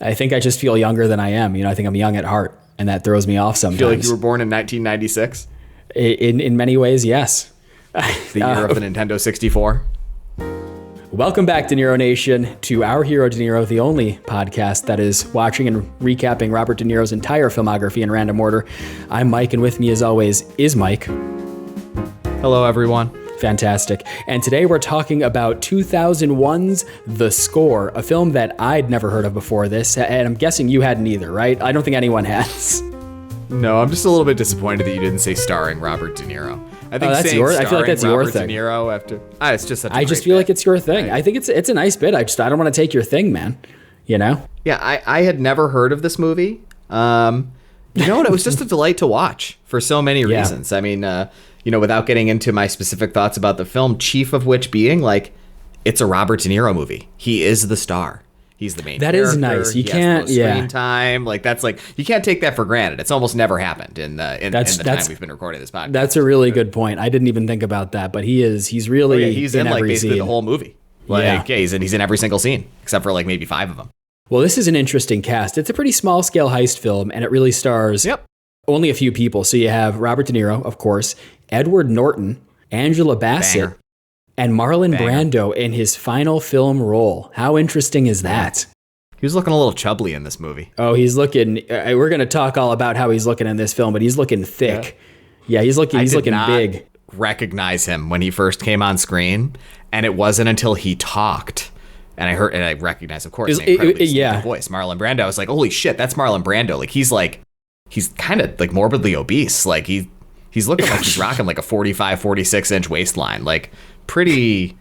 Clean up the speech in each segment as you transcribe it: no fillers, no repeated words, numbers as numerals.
I think I just feel younger than I am. I think I'm young at heart, and that throws me off sometimes. Feel like you were born in 1996? In many ways, yes. The year of the Nintendo 64? Welcome back, De Niro Nation, to Our Hero De Niro, the only podcast that is watching and recapping Robert De Niro's entire filmography in random order. I'm Mike, and with me, as always, is Mike. Hello, everyone. Fantastic. And today we're talking about 2001's The Score, a film that I'd never heard of before this, and I'm guessing you hadn't either, right? I don't think anyone has. No, I'm just a little bit disappointed that you didn't say starring Robert De Niro. I think that's yours. I feel like that's your thing. De Niro after it's just such a I just feel like it's your thing. I think it's a nice bit. I don't want to take your thing, man. Yeah, I had never heard of this movie. And it was just a delight to watch for so many reasons. I mean, without getting into my specific thoughts about the film, chief of which being it's a Robert De Niro movie. He is the star. He's the main character. That is nice. You can't, screen time. You can't take that for granted. It's almost never happened in the time we've been recording this podcast. That's a really good point. I didn't even think about that, but he's really he's in every basically scene. The whole movie. He's in every single scene except for maybe 5 of them. Well, this is an interesting cast. It's a pretty small scale heist film, and it really stars only a few people. So you have Robert De Niro, of course, Edward Norton, Angela Bassett, and Marlon Brando in his final film role. How interesting is that? He was looking a little chubbly in this movie. Oh, he's looking. We're going to talk all about how he's looking in this film, but he's looking thick. Yeah, he's looking big. Recognize him when he first came on screen, and it wasn't until he talked and I recognized, of course, the voice, Marlon Brando. I was like, holy shit, that's Marlon Brando. He's kind of morbidly obese. He's looking like he's rocking a 45, 46 inch waistline. Pretty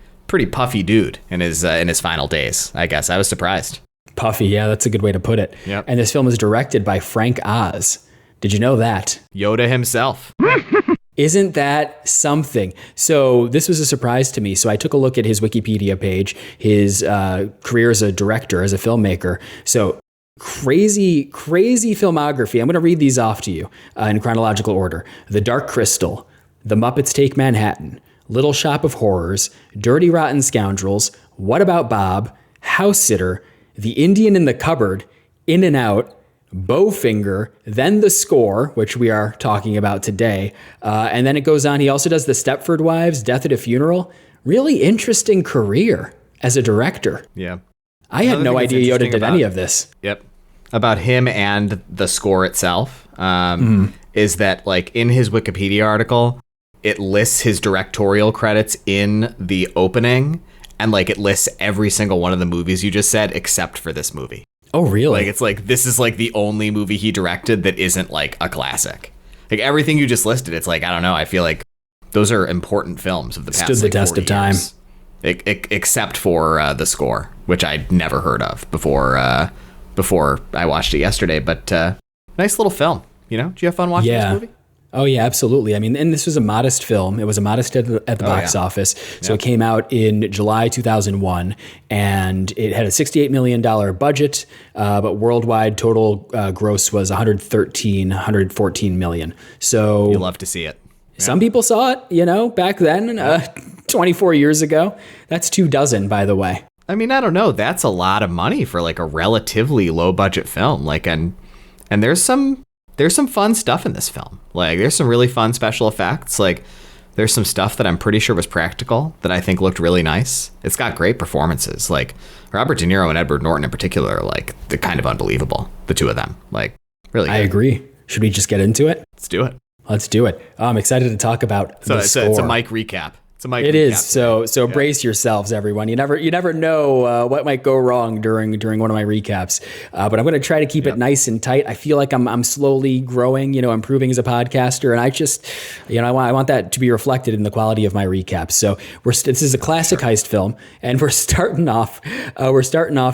puffy dude in his final days, I guess. I was surprised. Puffy, yeah, that's a good way to put it. Yep. And this film is directed by Frank Oz. Did you know that? Yoda himself. Isn't that something? So this was a surprise to me. So I took a look at his Wikipedia page, his career as a director, as a filmmaker. So crazy filmography. I'm going to read these off to you in chronological order. The Dark Crystal, The Muppets Take Manhattan, Little Shop of Horrors, Dirty Rotten Scoundrels, What About Bob, House Sitter, The Indian in the Cupboard, In and Out, Bowfinger, then The Score, which we are talking about today. And then it goes on. He also does The Stepford Wives, Death at a Funeral. Really interesting career as a director. Yeah. I had no idea Yoda did any of this. Yep. About him and The Score itself is that in his Wikipedia article, it lists his directorial credits in the opening, and it lists every single one of the movies you just said except for this movie. Oh, really? This is the only movie he directed that isn't a classic. Everything you just listed, it's I don't know, I feel like those are important films of the past. Stood the test of time. Except for The Score, which I'd never heard of before I watched it yesterday. But nice little film. Did you have fun watching this movie? Oh, yeah, absolutely. I mean, and this was a modest film. It was a modest at the box office. So it came out in July 2001, and it had a $68 million budget, but worldwide total gross was 114 million. So you love to see it. Some people saw it, back then, 24 years ago. That's 24, by the way. I mean, I don't know. That's a lot of money for a relatively low budget film. And there's some fun stuff in this film. There's some really fun special effects. There's some stuff that I'm pretty sure was practical that I think looked really nice. It's got great performances. Robert De Niro and Edward Norton in particular are they're kind of unbelievable. The two of them, really good. I agree. Should we just get into it? Let's do it. Let's do it. I'm excited to talk about The Score. It's a Mike recap. It is. So brace yourselves, everyone. You never know what might go wrong during one of my recaps. But I'm going to try to keep it nice and tight. I feel like I'm slowly growing, improving as a podcaster, and I just, I want that to be reflected in the quality of my recaps. So this is a classic heist film, and we're starting off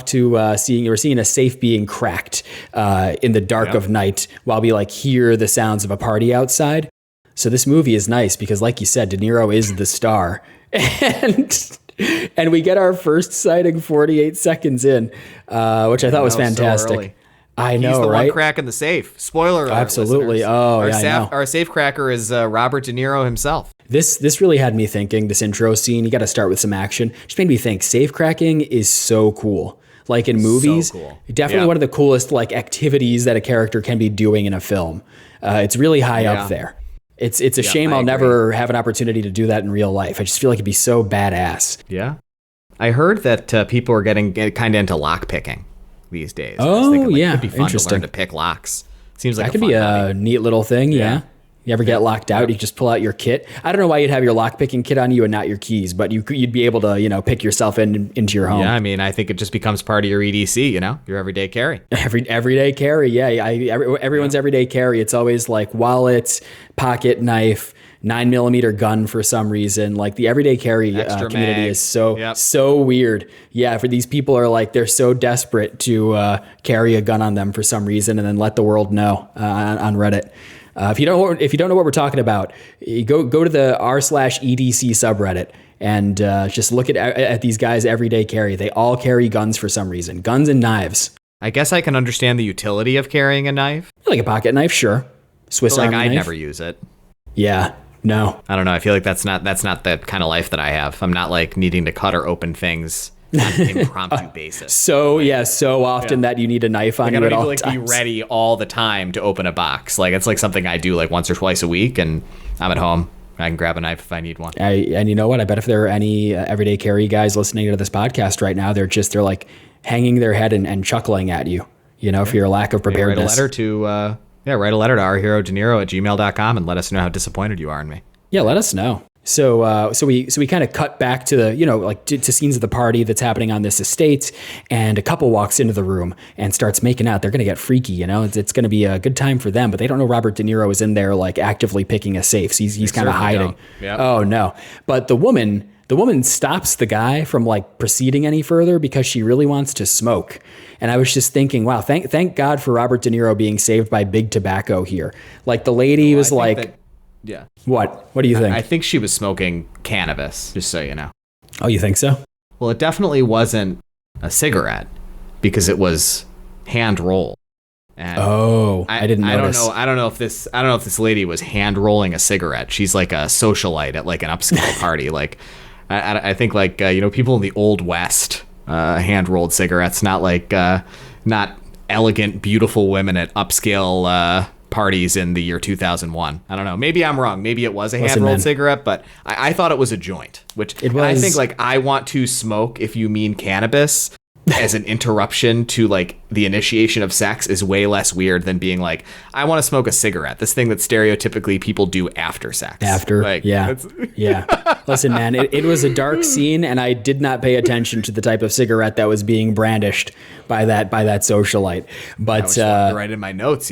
to seeing a safe being cracked in the dark of night while we hear the sounds of a party outside. So this movie is nice because, like you said, De Niro is the star. And we get our first sighting 48 seconds in, which I thought was fantastic. I know, He's the right? one cracking the safe. Spoiler alert, absolutely. Listeners. Oh, I know. Our safe cracker is Robert De Niro himself. This really had me thinking, this intro scene, you got to start with some action. Just made me think, safe cracking is so cool. like in movies. So cool. Definitely one of the coolest like activities that a character can be doing in a film. It's really high up there. It's a shame I'll never have an opportunity to do that in real life. I just feel like it'd be so badass. Yeah. I heard that people are getting kind of into lock picking these days. Oh, yeah. It'd be fun Interesting. to learn to pick locks. Seems like that could be a neat little thing. Yeah. You ever get locked out? You just pull out your kit. I don't know why you'd have your lock picking kit on you and not your keys, but you'd be able to, pick yourself into your home. Yeah, I mean, I think it just becomes part of your EDC, your everyday carry. Everyday carry. Yeah. Everyone's everyday carry. It's always like wallet, pocket knife, 9mm gun for some reason. Like the everyday carry community is so weird. Yeah, for these people are like, they're so desperate to carry a gun on them for some reason and then let the world know on Reddit. If you don't know what we're talking about, you go to the r/EDC subreddit and just look at these guys' everyday carry. They all carry guns for some reason, guns and knives. I guess I can understand the utility of carrying a knife. Like a pocket knife, sure. Swiss Army knife. I'd never use it. Yeah. No. I don't know. I feel like that's not the kind of life that I have. I'm not like needing to cut or open things on an impromptu basis. So often that you need a knife on you at all times. I don't need to be ready all the time to open a box. Like it's like something I do like once or twice a week, and I'm at home. I can grab a knife if I need one. And you know what? I bet if there are any everyday carry guys listening to this podcast right now, they're like hanging their head and chuckling at you, for your lack of preparedness. Write a letter to ourherodeniero@gmail.com and let us know how disappointed you are in me. Yeah, let us know. So we kind of cut back to the, to scenes of the party that's happening on this estate, and a couple walks into the room and starts making out. They're going to get freaky, it's going to be a good time for them, but they don't know Robert De Niro is in there like actively picking a safe. So he's kind of hiding. Yep. Oh no. But the woman stops the guy from like proceeding any further because she really wants to smoke. And I was just thinking, wow, thank God for Robert De Niro being saved by big tobacco here. Like the lady was like, yeah. What do you think? I think she was smoking cannabis, just so you know. Oh, you think so? Well, it definitely wasn't a cigarette because it was hand rolled. And I didn't notice. I don't know if this lady was hand rolling a cigarette. She's like a socialite at like an upscale party. Like I think like people in the Old West hand rolled cigarettes, not like not elegant, beautiful women at upscale parties in the year 2001. I don't know. Maybe I'm wrong. Maybe it was a hand-rolled cigarette, but I thought it was a joint, which it was. I think like I want to smoke, if you mean cannabis, as an interruption to like the initiation of sex is way less weird than being like, I want to smoke a cigarette. This thing that stereotypically people do after sex. Yeah. Listen, man, it was a dark scene, and I did not pay attention to the type of cigarette that was being brandished by that socialite. But I was right in my notes,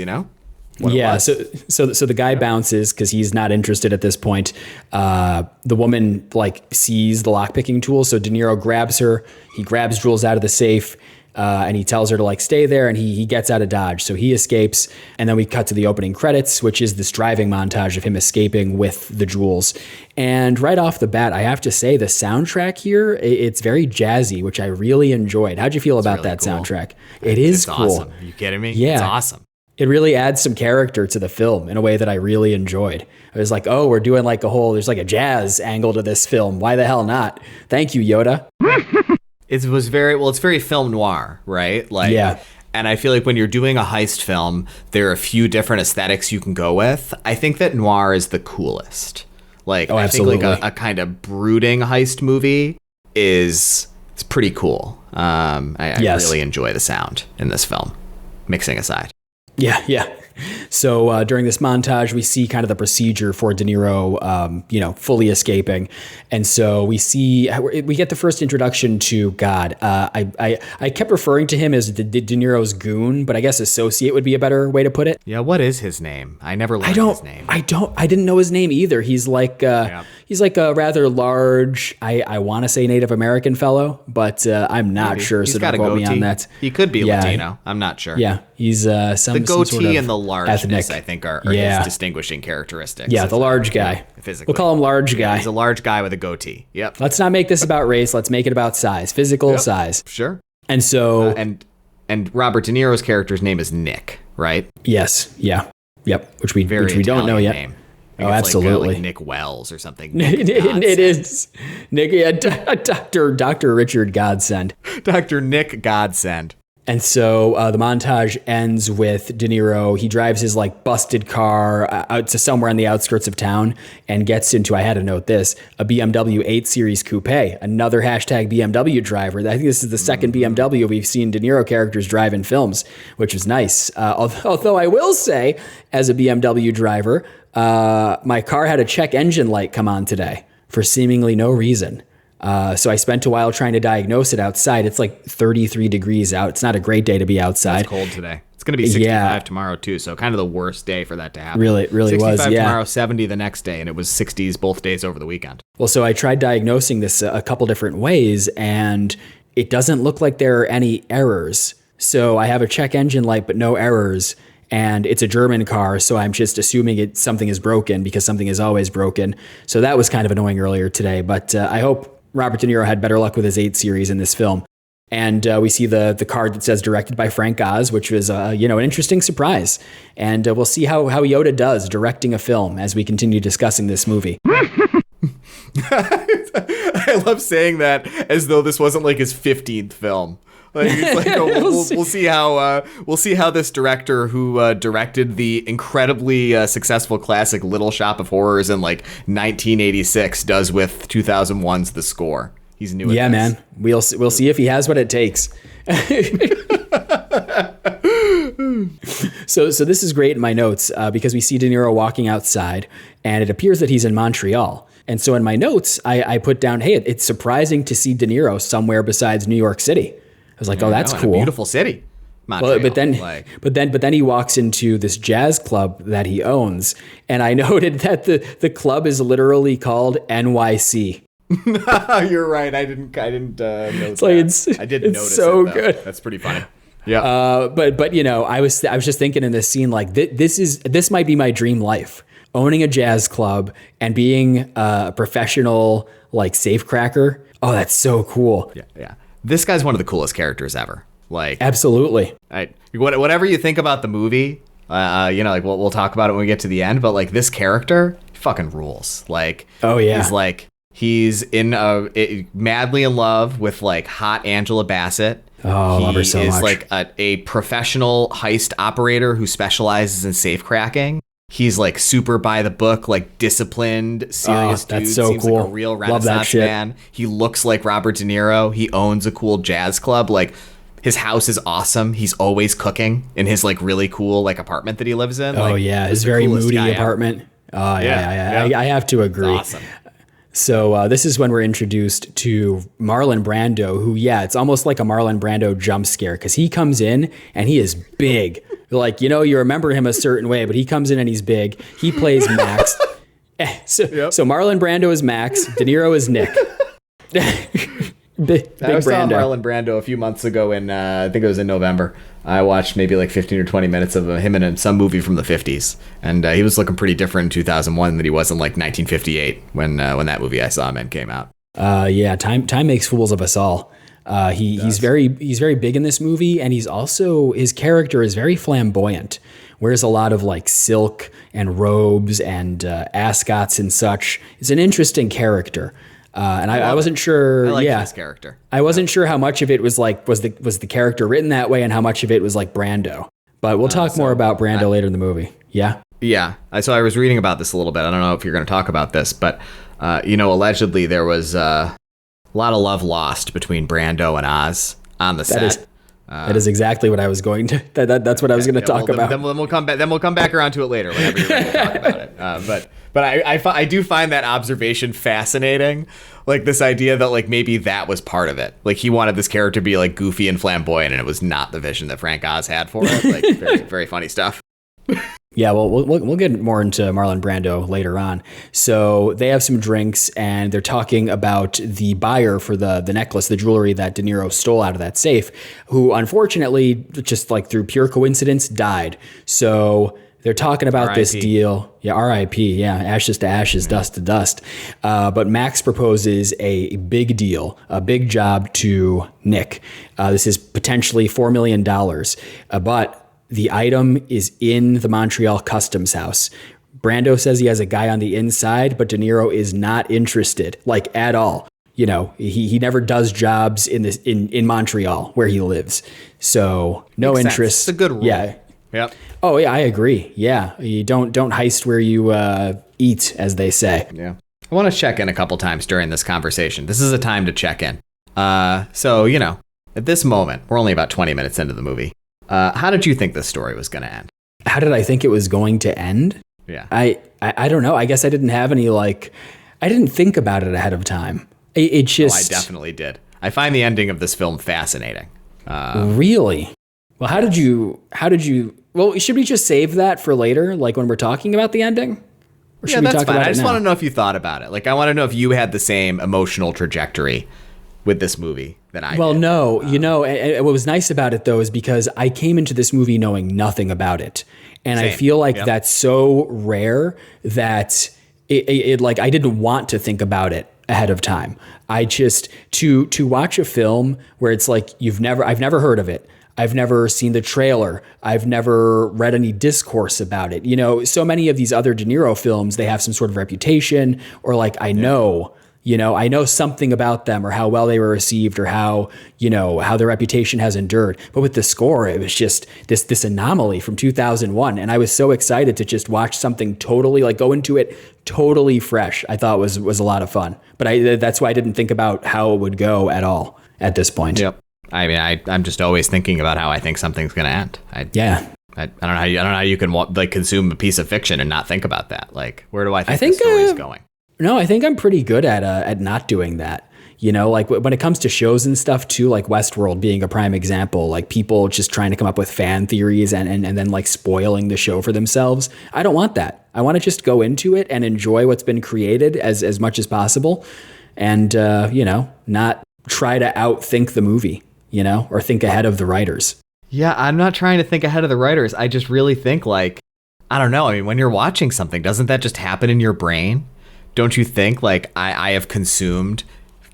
Yeah, so the guy bounces because he's not interested at this point. The woman like sees the lockpicking tool, so De Niro grabs her. He grabs Jules out of the safe, and he tells her to like stay there, and he gets out of Dodge. So he escapes, and then we cut to the opening credits, which is this driving montage of him escaping with the jewels. And right off the bat, I have to say the soundtrack here, it's very jazzy, which I really enjoyed. How'd you feel about that cool soundtrack? It's cool. Awesome. Are you kidding me? Yeah. It's awesome. It really adds some character to the film in a way that I really enjoyed. I was like, oh, we're doing like there's like a jazz angle to this film. Why the hell not? Thank you, Yoda. It's very film noir, right? Like, yeah. And I feel like when you're doing a heist film, there are a few different aesthetics you can go with. I think that noir is the coolest. Like, I think like a kind of brooding heist movie it's pretty cool. I really enjoy the sound in this film, mixing aside. Yeah. So during this montage, we see kind of the procedure for De Niro, fully escaping. And so we get the first introduction to God. I kept referring to him as De Niro's goon, but I guess associate would be a better way to put it. Yeah. What is his name? I never learned his name. I didn't know his name either. He's like a rather large, I want to say Native American fellow, but I'm not sure. He's so got don't quote me on that. He could be Latino. I'm not sure. Yeah. He's the goatee sort of and the largeness, ethnic. I think, are his distinguishing characteristics. Yeah, the large guy. Physically. We'll call him large guy. He's a large guy with a goatee. Yep. Let's not make this about race. Let's make it about size, physical size. Sure. And so... and Robert De Niro's character's name is Nick, right? Yes. Yeah. Yep. Which we don't know yet. Name. Oh, absolutely. Like Nick Wells or something. It is. Nick, yeah, Dr. Richard Godsend. Dr. Nick Godsend. And so the montage ends with De Niro. He drives his like busted car out to somewhere on the outskirts of town and gets into, I had to note this, a BMW 8 Series Coupe, another hashtag BMW driver. I think this is the second BMW we've seen De Niro characters drive in films, which is nice. Although I will say, as a BMW driver, my car had a check engine light come on today for seemingly no reason. So I spent a while trying to diagnose it outside. It's like 33 degrees out. It's not a great day to be outside. It's cold today. It's going to be 65 tomorrow too. So kind of the worst day for that to happen. Really 65 was. 65 tomorrow, 70 the next day. And it was 60s both days over the weekend. Well, so I tried diagnosing this a couple different ways and it doesn't look like there are any errors. So I have a check engine light, but no errors. And it's a German car, so I'm just assuming something is broken because something is always broken. So that was kind of annoying earlier today. But I hope Robert De Niro had better luck with his 8 Series in this film. And we see the card that says directed by Frank Oz, which was an interesting surprise. And we'll see how Yoda does directing a film as we continue discussing this movie. I love saying that as though this wasn't like his 15th film. Like, it's like, we'll see how this director who directed the incredibly successful classic Little Shop of Horrors in like 1986 does with 2001's The Score. He's new. Yeah, man. We'll see if he has what it takes. So this is great in my notes because we see De Niro walking outside, and it appears that he's in Montreal. And so in my notes, I put down, hey, it's surprising to see De Niro somewhere besides New York City. I was like, oh, that's cool. A beautiful city. Montreal, well, but then he walks into this jazz club that he owns, and I noted that the club is literally called NYC. You're right. I didn't notice that. I did notice so it, good. That's pretty funny. Yeah. But I was just thinking in this scene, like this might be my dream life, owning a jazz club and being a professional like safecracker. Oh, that's so cool. Yeah. This guy's one of the coolest characters ever. Like, absolutely. Whatever you think about the movie, like we'll talk about it when we get to the end. But like this character, fucking rules. Like, oh yeah, he's in madly in love with like hot Angela Bassett. Oh, I love her so much. He is like a professional heist operator who specializes in safe cracking. He's like super by the book, like disciplined, serious dude. That's so Seems cool. like a real Renaissance man. He looks like Robert De Niro. He owns a cool jazz club. Like his house is awesome. He's always cooking in his like really cool like apartment that he lives in. Oh yeah, his very moody apartment. Oh yeah. I have to agree. It's awesome. So this is when we're introduced to Marlon Brando, who, it's almost like a Marlon Brando jump scare because he comes in and he is big. Like, you remember him a certain way, but he comes in and he's big. He plays Max. So Marlon Brando is Max. De Niro is Nick. Big I was Brando. Saw Marlon Brando a few months ago in, I think it was in November. I watched maybe like 15 or 20 minutes of him in some movie from the 50s. And he was looking pretty different in 2001 than he was in like 1958 when that movie I saw him in came out. Time makes fools of us all. He's very big in this movie, and his character is very flamboyant. Wears a lot of like silk and robes and ascots and such. It's an interesting character. And I wasn't sure. I like this character. I wasn't sure how much of it was like was the character written that way, and how much of it was like Brando. But we'll talk more about Brando later in the movie. Yeah. Yeah. So I was reading about this a little bit. I don't know if you're going to talk about this, but allegedly there was a lot of love lost between Brando and Oz on the set. That is exactly what I was going to. That's what I was going to talk about. Then we'll come back. Then we'll come back around to it later whenever you're ready to talk about it. But I do find that observation fascinating. Like this idea that like maybe that was part of it. Like he wanted this character to be like goofy and flamboyant, and it was not the vision that Frank Oz had for it. Like very very funny stuff. Yeah, well, we'll get more into Marlon Brando later on. So they have some drinks, and they're talking about the buyer for the necklace, the jewelry that De Niro stole out of that safe, who unfortunately, just like through pure coincidence, died. So they're talking about this deal. Yeah, R.I.P. Yeah, ashes to ashes, dust to dust. But Max proposes a big deal, a big job to Nick. This is potentially $4 million, but the item is in the Montreal Customs House. Brando says he has a guy on the inside, but De Niro is not interested, like at all. You know, he never does jobs in Montreal where he lives. So no Makes interest. sense. It's a good rule. Yeah. Yep. Oh yeah, I agree. Yeah. You don't heist where you eat, as they say. Yeah. I want to check in a couple times during this conversation. This is a time to check in. So, you know, at this moment, we're only about 20 minutes into the movie. How did you think this story was going to end? How did I think it was going to end? Yeah. I don't know. I guess I didn't have any, I didn't think about it ahead of time. It just... I definitely did. I find the ending of this film fascinating. Really? Well, how did you, well, should we just save that for later? Like when we're talking about the ending? Or should we that's talk fine. about I just it now? want to know if you thought about it. Like, I want to know if you had the same emotional trajectory with this movie that I Well, did. no, what was nice about it though, is because I came into this movie knowing nothing about it. And Same. I feel like Yep. that's so rare that it I didn't want to think about it ahead of time. I just, to watch a film where it's like, I've never heard of it. I've never seen the trailer. I've never read any discourse about it. You know, so many of these other De Niro films, they have some sort of reputation or I know something about them or how well they were received or how their reputation has endured. But with the score, it was just this anomaly from 2001. And I was so excited to just watch something totally go into it totally fresh. I thought was a lot of fun, but that's why I didn't think about how it would go at all at this point. Yep. I mean, I'm just always thinking about how I think something's going to end. I don't know how you can consume a piece of fiction and not think about that. Like, where do I think the story's going? No, I think I'm pretty good at not doing that. You know, when it comes to shows and stuff too, like Westworld being a prime example, like people just trying to come up with fan theories and then spoiling the show for themselves. I don't want that. I want to just go into it and enjoy what's been created as much as possible and, not try to outthink the movie, or think ahead of the writers. Yeah, I'm not trying to think ahead of the writers. I just really think I don't know. I mean, when you're watching something, doesn't that just happen in your brain? Don't you think I have consumed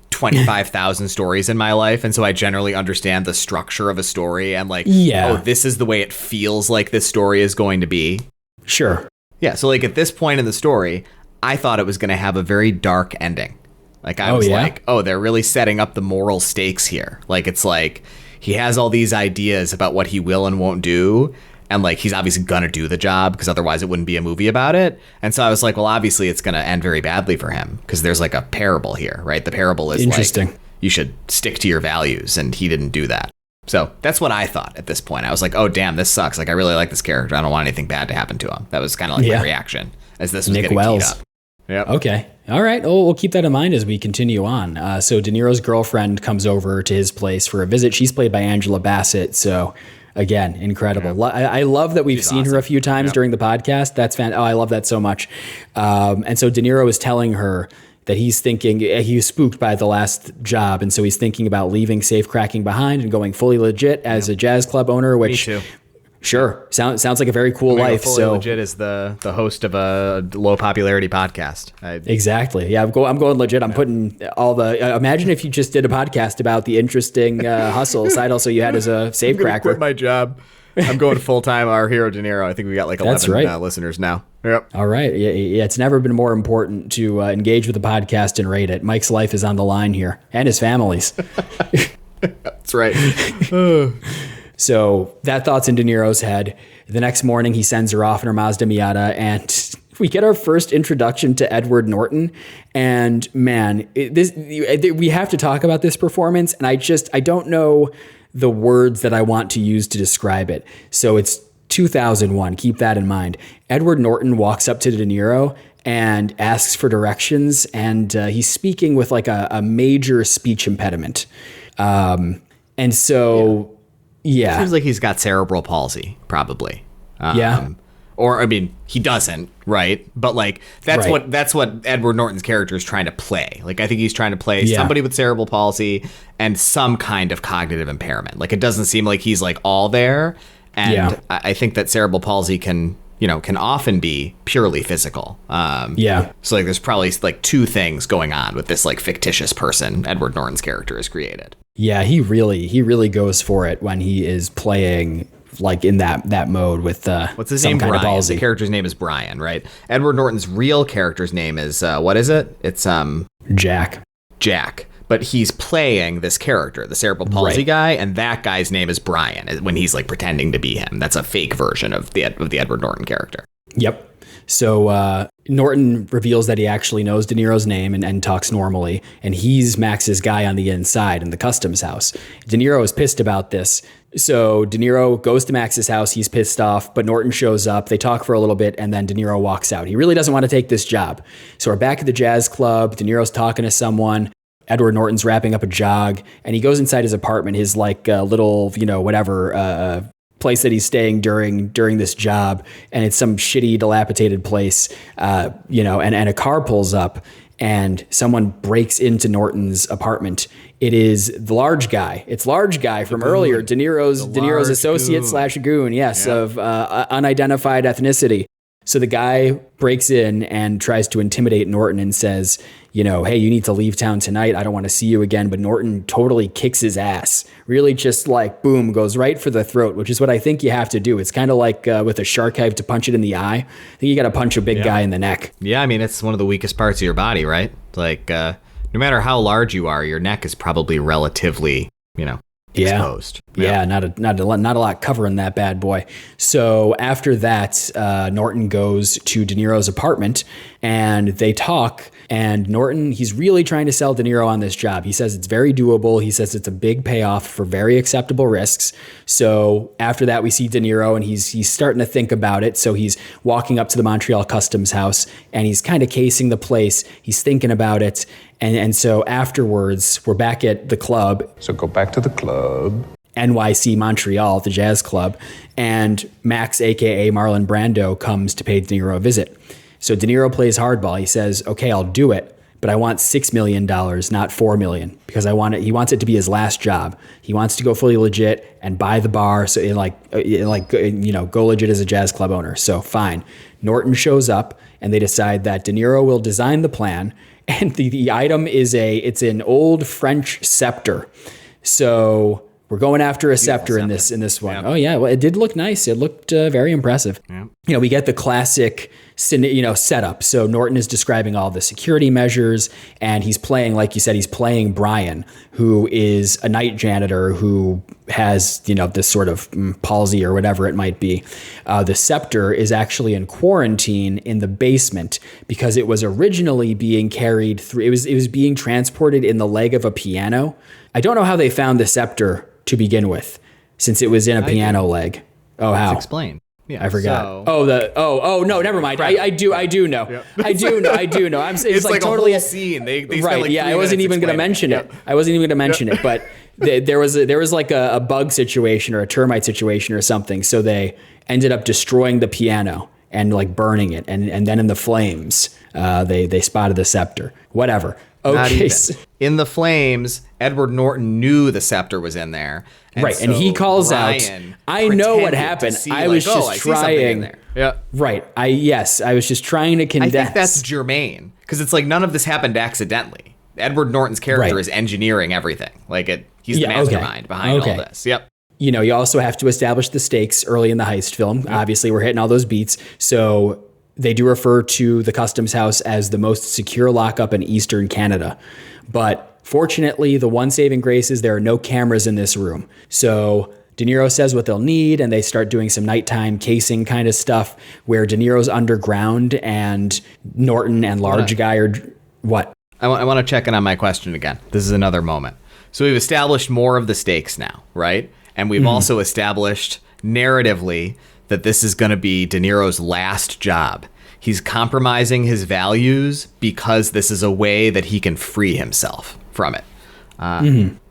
25,000 stories in my life, and so I generally understand the structure of a story and oh, this is the way it feels like this story is going to be? Sure. Yeah, so at this point in the story, I thought it was going to have a very dark ending. I was they're really setting up the moral stakes here. It's he has all these ideas about what he will and won't do. And he's obviously going to do the job because otherwise it wouldn't be a movie about it. And so I was well, obviously it's going to end very badly for him because there's a parable here, right? The parable is interesting. You should stick to your values. And he didn't do that. So that's what I thought at this point. I was oh, damn, this sucks. I really like this character. I don't want anything bad to happen to him. That was kind of my reaction as this was Nick getting Wells. teed up. Yep. Okay. All right. Oh, we'll keep that in mind as we continue on. So De Niro's girlfriend comes over to his place for a visit. She's played by Angela Bassett. So again, incredible. Yeah. I love that we've seen her a few times during the podcast. That's I love that so much. And so De Niro is telling her that he's thinking, he was spooked by the last job. And so he's thinking about leaving Safecracking behind and going fully legit as a jazz club owner, which... Me too. Sure. Sounds like a very cool life. Fully legit is the host of a low popularity podcast. Exactly. Yeah, I'm going legit. I'm putting all the. Imagine if you just did a podcast about the interesting side hustle you had as a safecracker. Quit my job. I'm going full time. Our hero De Niro. I think we got 11 listeners now. Yep. All right. Yeah. It's never been more important to engage with the podcast and rate it. Mike's life is on the line here, and his family's. That's right. So that thought's in De Niro's head. The next morning, he sends her off in her Mazda Miata, and we get our first introduction to Edward Norton. And man, we have to talk about this performance, and I don't know the words that I want to use to describe it. So it's 2001. Keep that in mind. Edward Norton walks up to De Niro and asks for directions, and he's speaking with a major speech impediment. And so... Yeah. It seems like he's got cerebral palsy, probably. Or, I mean, he doesn't, right? But, that's what Edward Norton's character is trying to play. I think he's trying to play somebody with cerebral palsy and some kind of cognitive impairment. It doesn't seem like he's, all there. And I think that cerebral palsy can often be purely physical. So, there's probably, two things going on with this, fictitious person Edward Norton's character has created. Yeah, he really goes for it when he is playing like in that mode with what's his some name? kind Brian. of ballsy. The character's name is Brian, right? Edward Norton's real character's name is what is it? It's Jack. Jack. But he's playing this character, the cerebral palsy guy, and that guy's name is Brian when he's like pretending to be him. That's a fake version of the Edward Norton character. Yep. So Norton reveals that he actually knows De Niro's name and talks normally, and he's Max's guy on the inside in the customs house. De Niro is pissed about this. So De Niro goes to Max's house. He's pissed off, but Norton shows up. They talk for a little bit, and then De Niro walks out. He really doesn't want to take this job. So we're back at the jazz club. De Niro's talking to someone. Edward Norton's wrapping up a jog, and he goes inside his apartment, his like little, whatever place that he's staying during this job, and it's some shitty, dilapidated place, and a car pulls up, and someone breaks into Norton's apartment. It is the large guy. It's large guy from earlier, De Niro's associate / goon, yes, of unidentified ethnicity. So the guy breaks in and tries to intimidate Norton and says, hey, you need to leave town tonight. I don't want to see you again. But Norton totally kicks his ass. Really just like, boom, goes right for the throat, which is what I think you have to do. It's kind of like with a shark, you have to punch it in the eye. I think you got to punch a big guy in the neck. Yeah, I mean, it's one of the weakest parts of your body, right? Like, no matter how large you are, your neck is probably relatively, exposed. Yeah, not a lot covering that bad boy. So after that, Norton goes to De Niro's apartment and they talk. And Norton, he's really trying to sell De Niro on this job. He says it's very doable. He says it's a big payoff for very acceptable risks. So after that, we see De Niro and he's starting to think about it. So he's walking up to the Montreal Customs House and he's kind of casing the place. He's thinking about it. And so afterwards, we're back at the club. So go back to the club. NYC Montreal, the jazz club. And Max, a.k.a. Marlon Brando, comes to pay De Niro a visit. So De Niro plays hardball. He says, okay, I'll do it, but I want $6 million, not $4 million, because he wants it to be his last job. He wants to go fully legit and buy the bar. So go legit as a jazz club owner. So fine. Norton shows up and they decide that De Niro will design the plan. And the item it's an old French scepter. So we're going after a scepter in this one. Yep. Oh yeah, well it did look nice. It looked very impressive. Yep. We get the classic setup. So Norton is describing all the security measures, and he's playing, like you said, he's playing Brian, who is a night janitor who has this sort of palsy or whatever it might be. The scepter is actually in quarantine in the basement because it was originally being carried through. It was being transported in the leg of a piano. I don't know how they found the scepter to begin with, since it was in a piano leg. Oh, how? Let's explain. Yeah, I forgot. No, never mind. I do know. Yep. I do know. It's like totally a whole scene. They right. Yeah, I wasn't even going to mention it. I wasn't even going to mention it, but there was like a bug situation or a termite situation or something. So they ended up destroying the piano and like burning it, and then in the flames, they spotted the scepter. Whatever. Okay. In the flames, Edward Norton knew the scepter was in there. Right, so and he calls Brian out, I know what happened. I was just trying. Yeah. Right. I was just trying to condense. I think that's germane, because it's like none of this happened accidentally. Edward Norton's character is engineering everything. He's the mastermind behind all this. Yep. You also have to establish the stakes early in the heist film. Yep. Obviously, we're hitting all those beats. So they do refer to the customs house as the most secure lockup in Eastern Canada. But fortunately, the one saving grace is there are no cameras in this room. So De Niro says what they'll need, and they start doing some nighttime casing kind of stuff where De Niro's underground and Norton and large guy are... What? I want to check in on my question again. This is another moment. So we've established more of the stakes now, right? And we've also established narratively that this is going to be De Niro's last job. He's compromising his values because this is a way that he can free himself from it.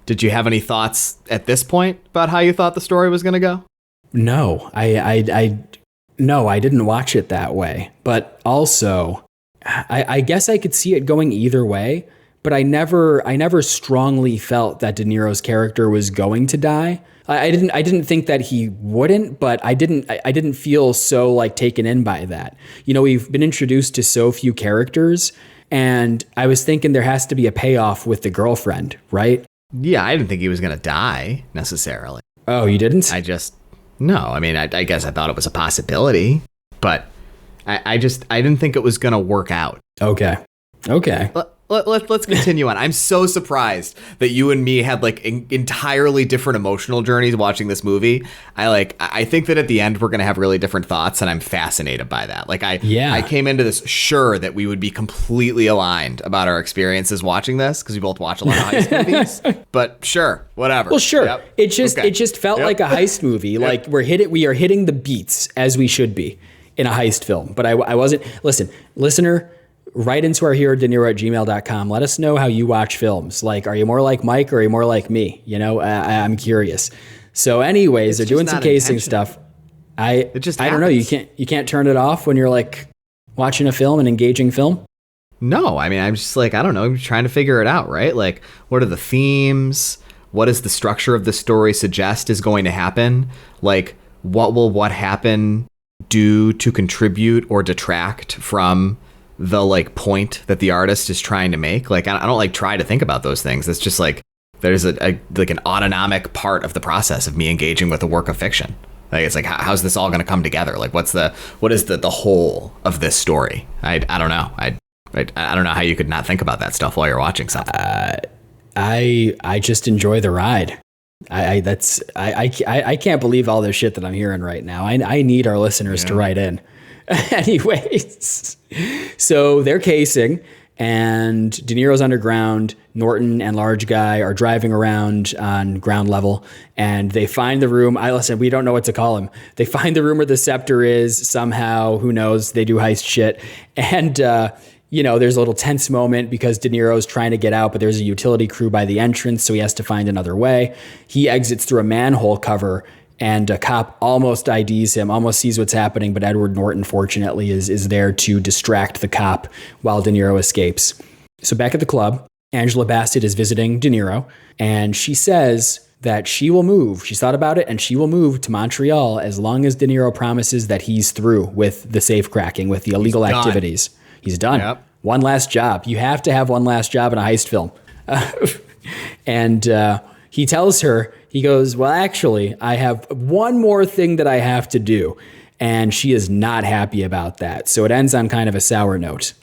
Did you have any thoughts at this point about how you thought the story was going to go? No, I didn't watch it that way. But also, I guess I could see it going either way. But I never strongly felt that De Niro's character was going to die. I didn't think that he wouldn't, but I didn't feel so like taken in by that. We've been introduced to so few characters, and I was thinking there has to be a payoff with the girlfriend, right? Yeah, I didn't think he was going to die necessarily. Oh, you didn't? No, I mean, I guess I thought it was a possibility, but I didn't think it was going to work out. Okay. Let's continue on. I'm so surprised that you and me had like entirely different emotional journeys watching this movie. I think that at the end we're going to have really different thoughts, and I'm fascinated by that. I came into this sure that we would be completely aligned about our experiences watching this because we both watch a lot of heist movies. But sure, whatever. Well, sure. Yep. It just felt like a heist movie. Yep. Like we are hitting the beats as we should be in a heist film. But I wasn't. Listen, listener. Write into our herodeniro@gmail.com. Let us know how you watch films. Like, are you more like Mike or are you more like me? You know, I'm curious. So anyways, they're doing some casing stuff. I don't know. You can't turn it off when you're like watching a film, an engaging film. No, I mean, I'm just like, I don't know. I'm trying to figure it out, right? Like, what are the themes? What does the structure of the story suggest is going to happen? Like, what will what happen do to contribute or detract from the like point that the artist is trying to make? Like, I don't like try to think about those things. It's just like there's like an autonomic part of the process of me engaging with a work of fiction. Like, it's like, how's this all going to come together? Like, what is the whole of this story? I don't know. I don't know how you could not think about that stuff while you're watching something. I just enjoy the ride. I can't believe all this shit that I'm hearing right now. I need our listeners to write in. Anyways, so they're casing, and De Niro's underground. Norton and Large Guy are driving around on ground level, and they find the room. We don't know what to call him. They find the room where the scepter is somehow. Who knows? They do heist shit, and there's a little tense moment because De Niro's trying to get out, but there's a utility crew by the entrance, so he has to find another way. He exits through a manhole cover. And a cop almost IDs him, almost sees what's happening, but Edward Norton, fortunately, is there to distract the cop while De Niro escapes. So back at the club, Angela Bassett is visiting De Niro, and she says that she will move. She's thought about it, and she will move to Montreal as long as De Niro promises that he's through with the safe cracking, with the illegal activities. He's done. Yep. One last job. You have to have one last job in a heist film. And he tells her, he goes, well, actually, I have one more thing that I have to do. And she is not happy about that. So it ends on kind of a sour note.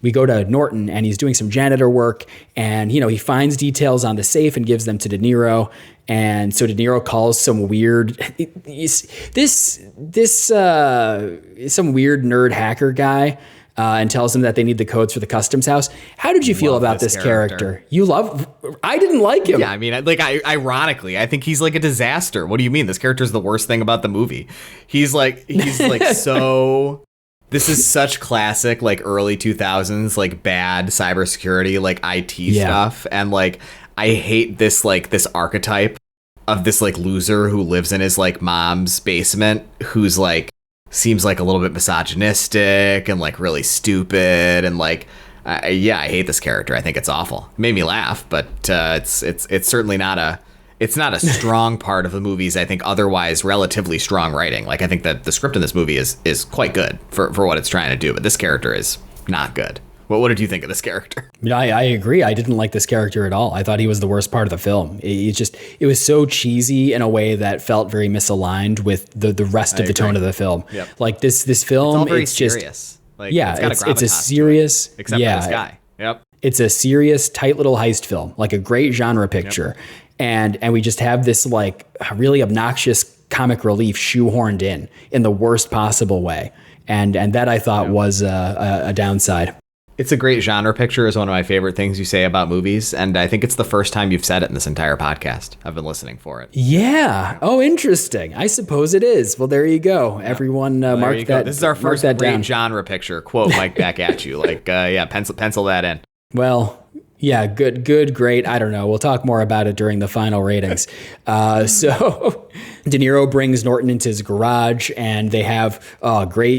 We go to Norton, and he's doing some janitor work. And, he finds details on the safe and gives them to De Niro. And so De Niro calls some weird, some weird nerd hacker guy. And tells them that they need the codes for the customs house. How did you feel about this character? I didn't like him. Yeah, I mean, ironically, I think he's like a disaster. What do you mean? This character is the worst thing about the movie. He's like so. This is such classic, like early 2000s, like bad cybersecurity, like IT stuff. And like, I hate this archetype of this like loser who lives in his like mom's basement, who's like, seems like a little bit misogynistic and like really stupid and like I hate this character. I think it's awful. It made me laugh, but it's certainly not a strong part of the movie's, I think, otherwise relatively strong writing. Like, I think that the script in this movie is quite good for what it's trying to do, but this character is not good. What did you think of this character? I agree. I didn't like this character at all. I thought he was the worst part of the film. It was so cheesy in a way that felt very misaligned with the rest of the tone of the film. Yep. Like this film, it's all very serious. Like, it's a serious, except for this guy. Yep. It's a serious, tight little heist film, like a great genre picture. Yep. And we just have this like really obnoxious comic relief shoehorned in the worst possible way. And that I thought was a downside. It's a great genre picture is one of my favorite things you say about movies. And I think it's the first time you've said it in this entire podcast. I've been listening for it. Yeah. Oh, interesting. I suppose it is. Well, there you go. Yeah. Everyone mark that. This is our first great genre picture. Quote Mike back at you. Like, pencil that in. Well, yeah, good, great. I don't know. We'll talk more about it during the final ratings. So De Niro brings Norton into his garage, and they have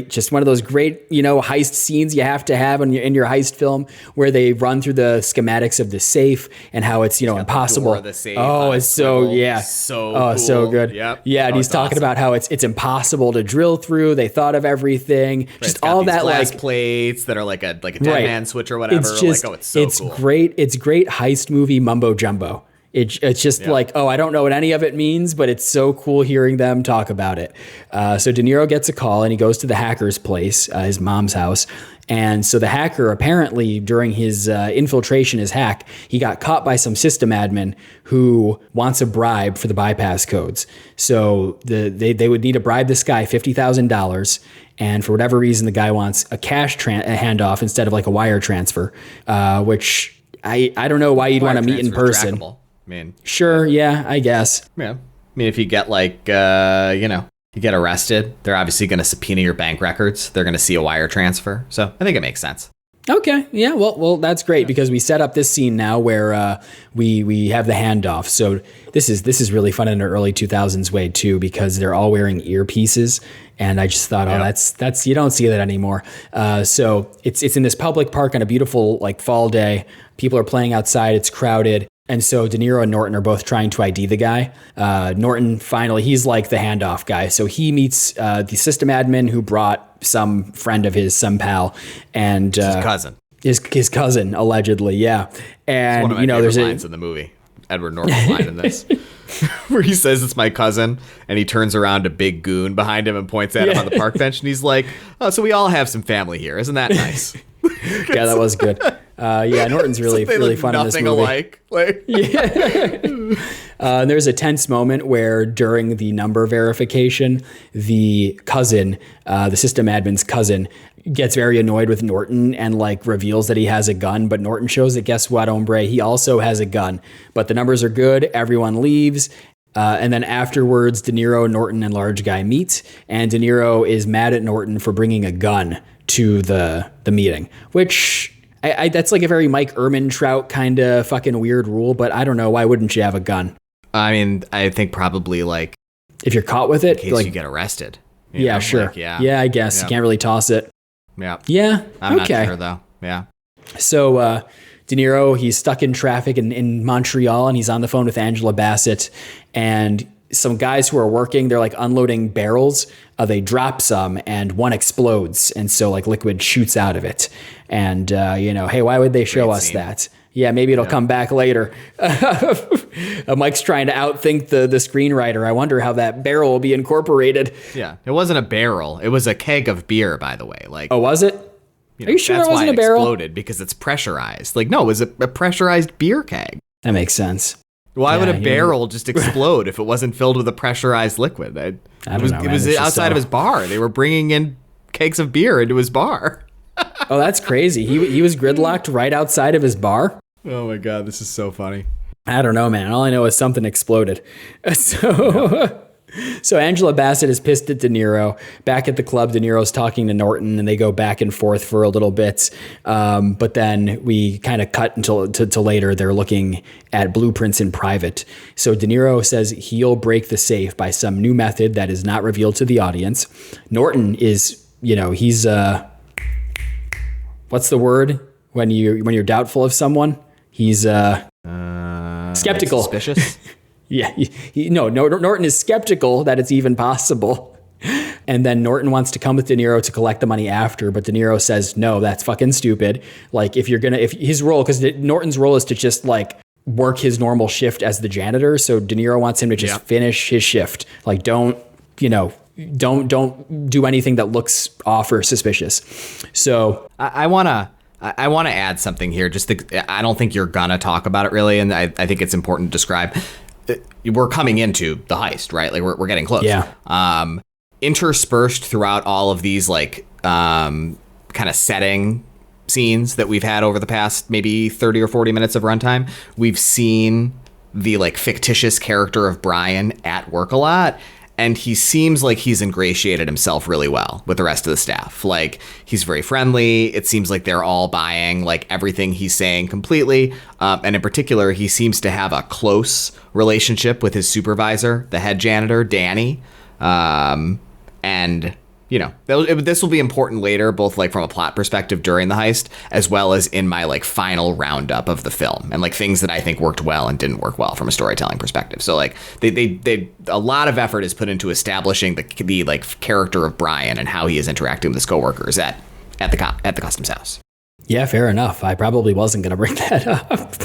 just one of those great, heist scenes you have to have in your heist film, where they run through the schematics of the safe and how it's impossible. The door of the safe it's so cool. So good. Yep. Yeah, and he's talking about how it's impossible to drill through. They thought of everything. Right, just all that glass plates that are like a dead man switch or whatever. It's so cool. It's great heist movie mumbo jumbo. It's just like, oh, I don't know what any of it means, but it's so cool hearing them talk about it. So De Niro gets a call and he goes to the hacker's place, his mom's house. And so the hacker, apparently during his infiltration, his hack, he got caught by some system admin who wants a bribe for the bypass codes. So they would need to bribe this guy $50,000. And for whatever reason, the guy wants a cash handoff instead of like a wire transfer, which I don't know why you'd want to meet in person. Trackable. I mean, sure, yeah, I guess. Yeah. I mean, if you get like, you get arrested, they're obviously going to subpoena your bank records. They're going to see a wire transfer. So I think it makes sense. Okay. Yeah. Well, that's great because we set up this scene now where we have the handoff. So this is really fun in an early 2000s way too, because they're all wearing earpieces. And I just thought, that's you don't see that anymore. So it's in this public park on a beautiful like fall day. People are playing outside. It's crowded. And so De Niro and Norton are both trying to ID the guy. Norton, finally, he's like the handoff guy. So he meets the system admin who brought some friend of his, some pal. And his cousin. His cousin, allegedly, yeah. And, one of my favorite lines in the movie. Edward Norton's line in this. Where he says it's my cousin, and he turns around to Big Goon behind him and points at him on the park bench. And he's like, oh, so we all have some family here. Isn't that nice? Yeah, that was good. Norton's really fun in this movie. Alike. Like. Yeah. There's a tense moment where during the number verification, the cousin, the system admin's cousin, gets very annoyed with Norton and like reveals that he has a gun. But Norton shows that, guess what, hombre, he also has a gun. But the numbers are good. Everyone leaves. And then afterwards, De Niro, Norton, and Large Guy meet. And De Niro is mad at Norton for bringing a gun to the meeting, which that's like a very Mike Ehrmantraut kind of fucking weird rule, but I don't know. Why wouldn't you have a gun? I mean, I think probably like if you're caught with it, in case like, you get arrested. Yeah, sure. Like, yeah, I guess you can't really toss it. Yeah. Yeah. I'm not sure though. Yeah. So, De Niro, he's stuck in traffic in Montreal and he's on the phone with Angela Bassett and some guys who are working, they're like unloading barrels. They drop some and one explodes. And so like liquid shoots out of it. And, hey, why would they show us that? Yeah, maybe it'll come back later. Mike's trying to outthink the screenwriter. I wonder how that barrel will be incorporated. Yeah, it wasn't a barrel. It was a keg of beer, by the way. Like, oh, was it? Are you sure it wasn't a barrel? That's why it exploded, because it's pressurized. Like, no, it was a pressurized beer keg. That makes sense. Why would a barrel just explode if it wasn't filled with a pressurized liquid? It was outside of his bar. They were bringing in kegs of beer into his bar. Oh, that's crazy. He was gridlocked right outside of his bar? Oh my God, this is so funny. I don't know, man. All I know is something exploded. So Angela Bassett is pissed at De Niro. Back at the club, De Niro's talking to Norton, and they go back and forth for a little bit. But then we kind of cut until to later. They're looking at blueprints in private. So De Niro says he'll break the safe by some new method that is not revealed to the audience. Norton is, he's what's the word when you're doubtful of someone? He's skeptical. Suspicious. Yeah, Norton is skeptical that it's even possible. And then Norton wants to come with De Niro to collect the money after, but De Niro says, no, that's fucking stupid. Like if his role, because Norton's role is to just like work his normal shift as the janitor. So De Niro wants him to just finish his shift. Like don't do anything that looks off or suspicious. So I want to add something here. I don't think you're gonna talk about it really. And I think it's important to describe. We're coming into the heist, right? Like we're getting close. Yeah. Interspersed throughout all of these like kind of setting scenes that we've had over the past maybe 30 or 40 minutes of runtime, we've seen the like fictitious character of Brian at work a lot. And he seems like he's ingratiated himself really well with the rest of the staff. Like he's very friendly. It seems like they're all buying like everything he's saying completely. And in particular, he seems to have a close relationship with his supervisor, the head janitor, Danny. And this will be important later, both like from a plot perspective during the heist, as well as in my like final roundup of the film and like things that I think worked well and didn't work well from a storytelling perspective. So like they a lot of effort is put into establishing the like character of Brian and how he is interacting with his coworkers at the customs house. Yeah, fair enough. I probably wasn't going to bring that up.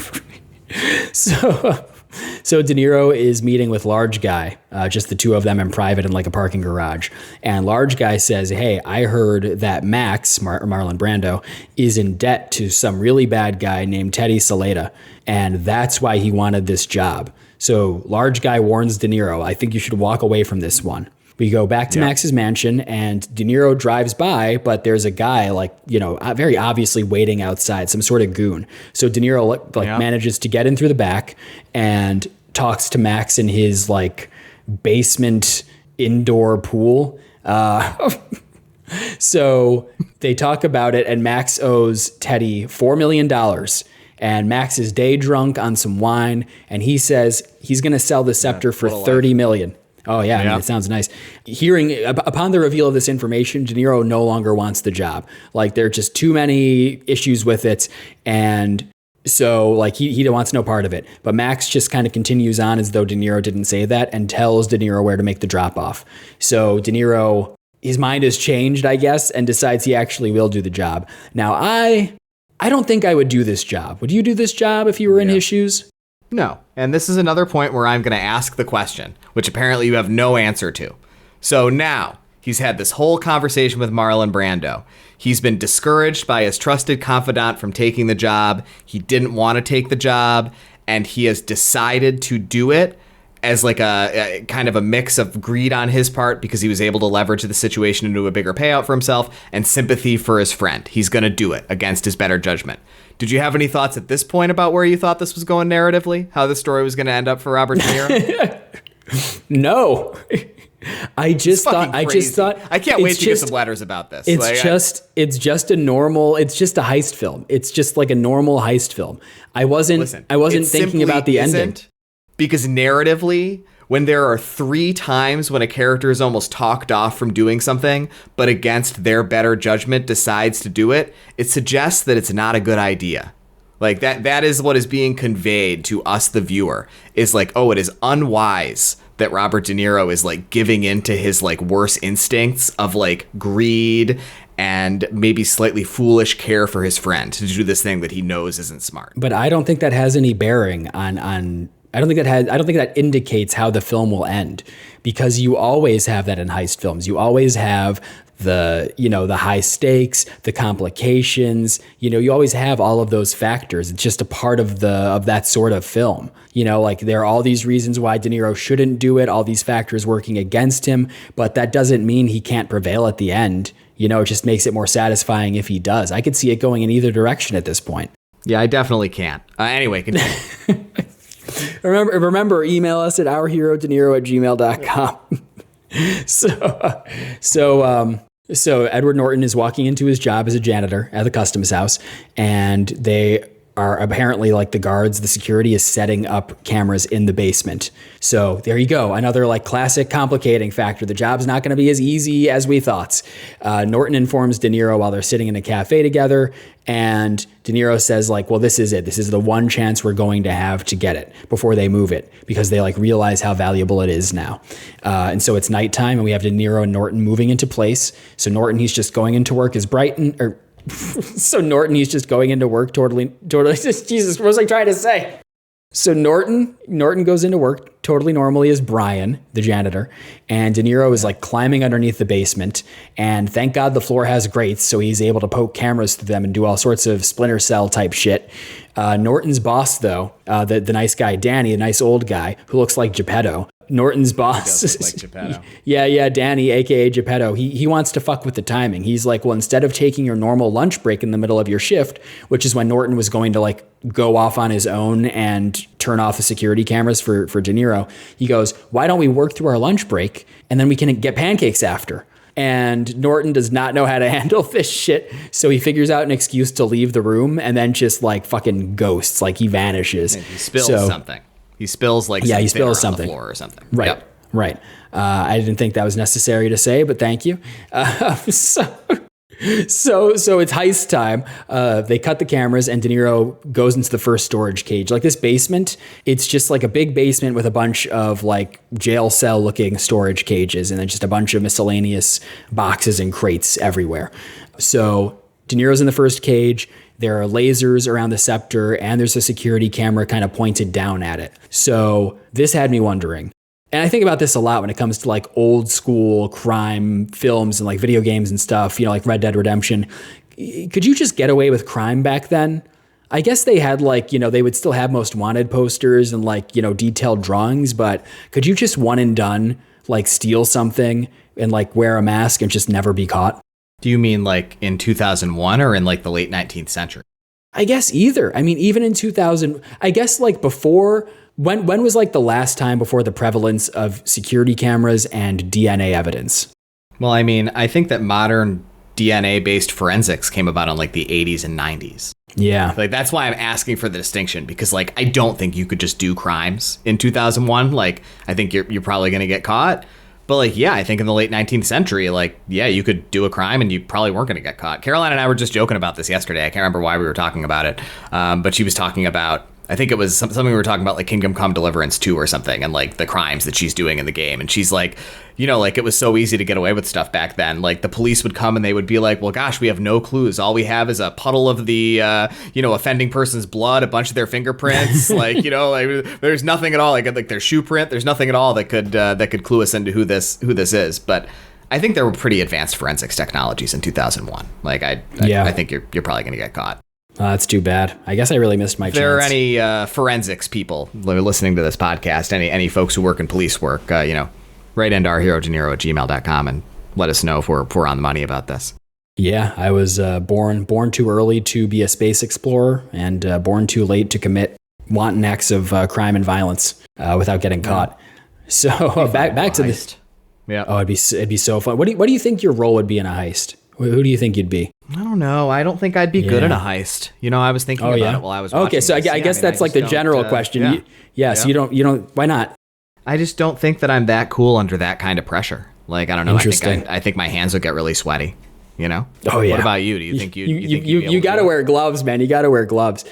So De Niro is meeting with Large Guy, just the two of them in private in like a parking garage. And Large Guy says, hey, I heard that Max, Marlon Brando, is in debt to some really bad guy named Teddy Saleta. And that's why he wanted this job. So Large Guy warns De Niro, I think you should walk away from this one. We go back to Max's mansion, and De Niro drives by, but there's a guy, like, you know, very obviously waiting outside, some sort of goon. So De Niro manages to get in through the back and talks to Max in his like basement indoor pool. So they talk about it, and Max owes Teddy $4 million. And Max is day drunk on some wine, and he says he's going to sell the scepter for $30 million. Oh, yeah. I mean, it sounds nice. Upon the reveal of this information, De Niro no longer wants the job. Like, there are just too many issues with it. And so, like, he wants no part of it. But Max just kind of continues on as though De Niro didn't say that and tells De Niro where to make the drop off. So De Niro, his mind has changed, I guess, and decides he actually will do the job. Now, I don't think I would do this job. Would you do this job if you were in his shoes? No. And this is another point where I'm going to ask the question, which apparently you have no answer to. So now he's had this whole conversation with Marlon Brando. He's been discouraged by his trusted confidant from taking the job. He didn't want to take the job, and he has decided to do it as like a kind of a mix of greed on his part because he was able to leverage the situation into a bigger payout for himself and sympathy for his friend. He's going to do it against his better judgment. Did you have any thoughts at this point about where you thought this was going narratively? How the story was going to end up for Robert De Niro? No. I just thought I can't wait to get some letters about this. It's just a heist film. It's just like a normal heist film. I wasn't thinking about the ending. Because narratively, when there are 3 times when a character is almost talked off from doing something, but against their better judgment decides to do it, it suggests that it's not a good idea. Like that is what is being conveyed to us, the viewer, is like, oh, it is unwise that Robert De Niro is like giving into his like worst instincts of like greed and maybe slightly foolish care for his friend to do this thing that he knows isn't smart. But I don't think that has any bearing on I don't think that indicates how the film will end, because you always have that in heist films. You always have the high stakes, the complications, you always have all of those factors. It's just a part of that sort of film. Like there are all these reasons why De Niro shouldn't do it, all these factors working against him, but that doesn't mean he can't prevail at the end. It just makes it more satisfying if he does. I could see it going in either direction at this point. Yeah, I definitely can't. Anyway, continue. Remember, email us at ourherodeniro@gmail.com. So Edward Norton is walking into his job as a janitor at the customs house, and they are apparently, like, the guards, the security is setting up cameras in the basement. So there you go. Another like classic complicating factor. The job's not going to be as easy as we thought. Norton informs De Niro while they're sitting in a cafe together, and De Niro says, like, well, this is it. This is the one chance we're going to have to get it before they move it, because they like realize how valuable it is now. And so it's nighttime, and we have De Niro and Norton moving into place. So Norton, he's just going into work as So Norton, he's just going into work totally, Jesus, what was I trying to say? So Norton goes into work totally normally as Brian, the janitor, and De Niro is like climbing underneath the basement, and thank God the floor has grates, so he's able to poke cameras through them and do all sorts of Splinter Cell type shit. Norton's boss, though, the nice guy, Danny, the nice old guy who looks like Geppetto. Norton's boss. He does look like Geppetto. Yeah, Danny, aka Geppetto. He wants to fuck with the timing. He's like, well, instead of taking your normal lunch break in the middle of your shift, which is when Norton was going to like go off on his own and turn off the security cameras for De Niro, he goes, why don't we work through our lunch break and then we can get pancakes after? And Norton does not know how to handle this shit, so he figures out an excuse to leave the room and then just like fucking ghosts, like he vanishes. And he spills something. He spills like he spills something on the floor or something. Right, yep. Right. I didn't think that was necessary to say, but thank you. So it's heist time. They cut the cameras, and De Niro goes into the first storage cage. Like this basement, it's just like a big basement with a bunch of like jail cell looking storage cages, and then just a bunch of miscellaneous boxes and crates everywhere. So De Niro's in the first cage. There are lasers around the scepter, and there's a security camera kind of pointed down at it. So this had me wondering. And I think about this a lot when it comes to like old school crime films and like video games and stuff, you know, like Red Dead Redemption. Could you just get away with crime back then? I guess they had like, you know, they would still have most wanted posters and like, you know, detailed drawings, but could you just one and done like steal something and like wear a mask and just never be caught? Do you mean like in 2001 or in like the late 19th century? I guess either. I mean, even in 2000, I guess like before. When was like the last time before the prevalence of security cameras and DNA evidence? Well, I mean, I think that modern DNA-based forensics came about in like the 80s and 90s. Yeah. Like, that's why I'm asking for the distinction, because like, I don't think you could just do crimes in 2001. Like, I think you're probably going to get caught. But like, yeah, I think in the late 19th century, like, yeah, you could do a crime and you probably weren't going to get caught. Caroline and I were just joking about this yesterday. I can't remember why we were talking about it. But she was talking about, I think it was something we were talking about, like Kingdom Come Deliverance 2 or something, and like the crimes that she's doing in the game. And she's like, you know, like it was so easy to get away with stuff back then. Like the police would come and they would be like, well, gosh, we have no clues. All we have is a puddle of the, you know, offending person's blood, a bunch of their fingerprints. Like, you know, like there's nothing at all, like their shoe print. There's nothing at all that could clue us into who this is. But I think there were pretty advanced forensics technologies in 2001. Like I think you're probably going to get caught. That's too bad. I guess I really missed my chance. If there are any forensics people listening to this podcast, any folks who work in police work, you know, write into ourherodeniro@gmail.com and let us know if we're on the money about this. Yeah, I was born too early to be a space explorer and born too late to commit wanton acts of crime and violence without getting caught. So back to this. Yeah. Oh, it'd be so fun. What do you think your role would be in a heist? Who do you think you'd be? I don't know. I don't think I'd be good in a heist. You know, I was thinking about it while I was watching. Okay, so I guess that's like the general question. Yeah. So you don't. Why not? I just don't think that I'm that cool under that kind of pressure. Like, I don't know. Interesting. I think my hands would get really sweaty. You know? Oh yeah. What about you? Do you think you got to wear gloves, man? You got to wear gloves.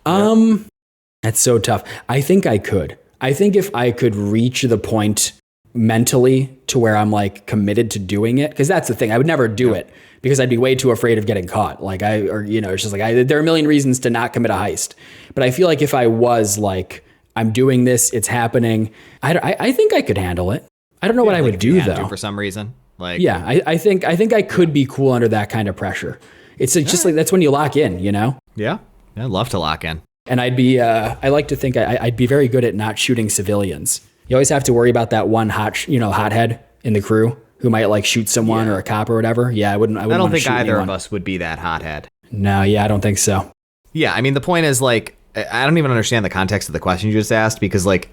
That's so tough. I think I could. I think if I could reach the point mentally to where I'm like committed to doing it, because that's the thing. I would never do it because I'd be way too afraid of getting caught. Like it's just like there are a million reasons to not commit a heist. But I feel like if I was like, I'm doing this, it's happening, I think I could handle it. I don't know what I would do though. For some reason, like I think I could be cool under that kind of pressure. It's just like that's when you lock in, you know? Yeah, I'd love to lock in. And I'd be I like to think I'd be very good at not shooting civilians. You always have to worry about that one hothead in the crew who might like shoot someone or a cop or whatever. Yeah, I wouldn't. I don't think either of us would be that hothead. No, yeah, I don't think so. Yeah, I mean, the point is like, I don't even understand the context of the question you just asked because like,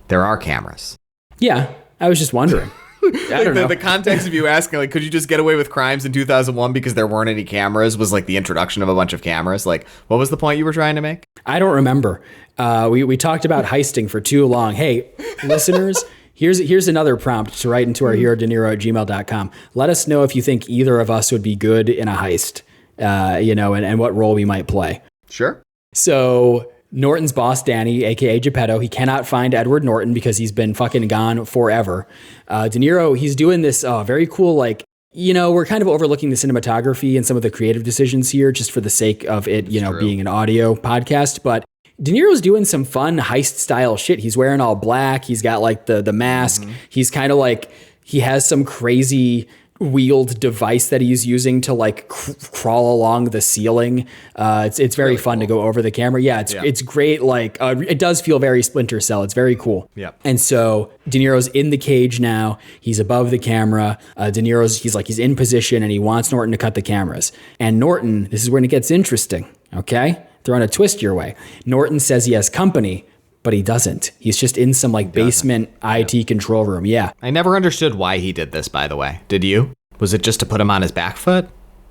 there are cameras. Yeah, I was just wondering. I don't know. The context of you asking, like, could you just get away with crimes in 2001 because there weren't any cameras was like the introduction of a bunch of cameras. Like, what was the point you were trying to make? I don't remember. We talked about heisting for too long. Hey, listeners, here's another prompt to write into our herodeniro@gmail.com. Let us know if you think either of us would be good in a heist, and what role we might play. Sure. So Norton's boss, Danny, a.k.a. Geppetto, he cannot find Edward Norton because he's been fucking gone forever. De Niro, he's doing this very cool, like, we're kind of overlooking the cinematography and some of the creative decisions here just for the sake of it, being an audio podcast. But De Niro's doing some fun heist style shit. He's wearing all black. He's got like the mask. Mm-hmm. He's kind of like, he has some crazy wheeled device that he's using to like crawl along the ceiling. It's very really fun cool to go over the camera. Yeah, it's great. Like it does feel very Splinter Cell. It's very cool. Yeah. And so De Niro's in the cage now. He's above the camera. De Niro's he's in position and he wants Norton to cut the cameras. And Norton, this is when it gets interesting. Okay, throwing a twist your way. Norton says he has company, but he doesn't. He's just in some like basement IT control room. Yeah. I never understood why he did this, by the way. Did you? Was it just to put him on his back foot?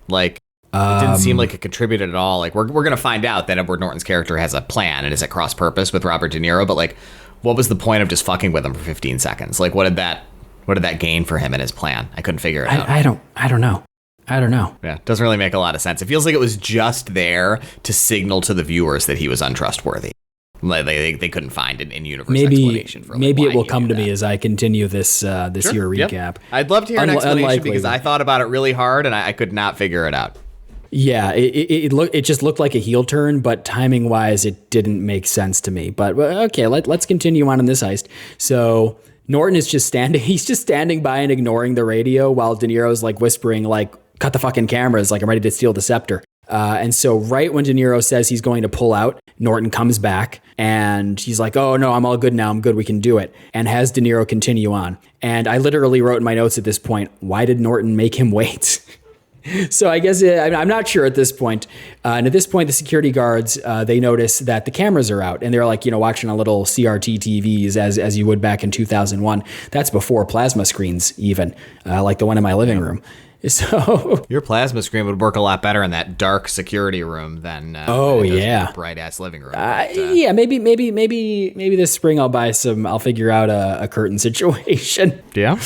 Like, it didn't seem like it contributed at all. Like, we're going to find out that Edward Norton's character has a plan and is at cross purpose with Robert De Niro. But like, what was the point of just fucking with him for 15 seconds? Like, what did that gain for him in his plan? I couldn't figure it out. I don't know. Yeah, it doesn't really make a lot of sense. It feels like it was just there to signal to the viewers that he was untrustworthy. Like they couldn't find an in-universe explanation for maybe it will come to me as I continue this year recap. I'd love to hear an explanation because I thought about it really hard and I could not figure it out. Yeah, it just looked like a heel turn, but timing wise, it didn't make sense to me. But okay, let's continue on in this heist. So Norton is just standing. He's just standing by and ignoring the radio while De Niro's like whispering, like, "Cut the fucking cameras! Like I'm ready to steal the scepter." And so right when De Niro says he's going to pull out, Norton comes back and he's like, "Oh no, I'm all good now. I'm good. We can do it." And has De Niro continue on. And I literally wrote in my notes at this point, why did Norton make him wait? So I guess I'm not sure at this point. And at this point, the security guards, they notice that the cameras are out and they're like, watching a little CRT TVs as you would back in 2001. That's before plasma screens even, like the one in my living room. So your plasma screen would work a lot better in that dark security room than bright ass living room. Yeah, maybe this spring I'll figure out a curtain situation. Yeah.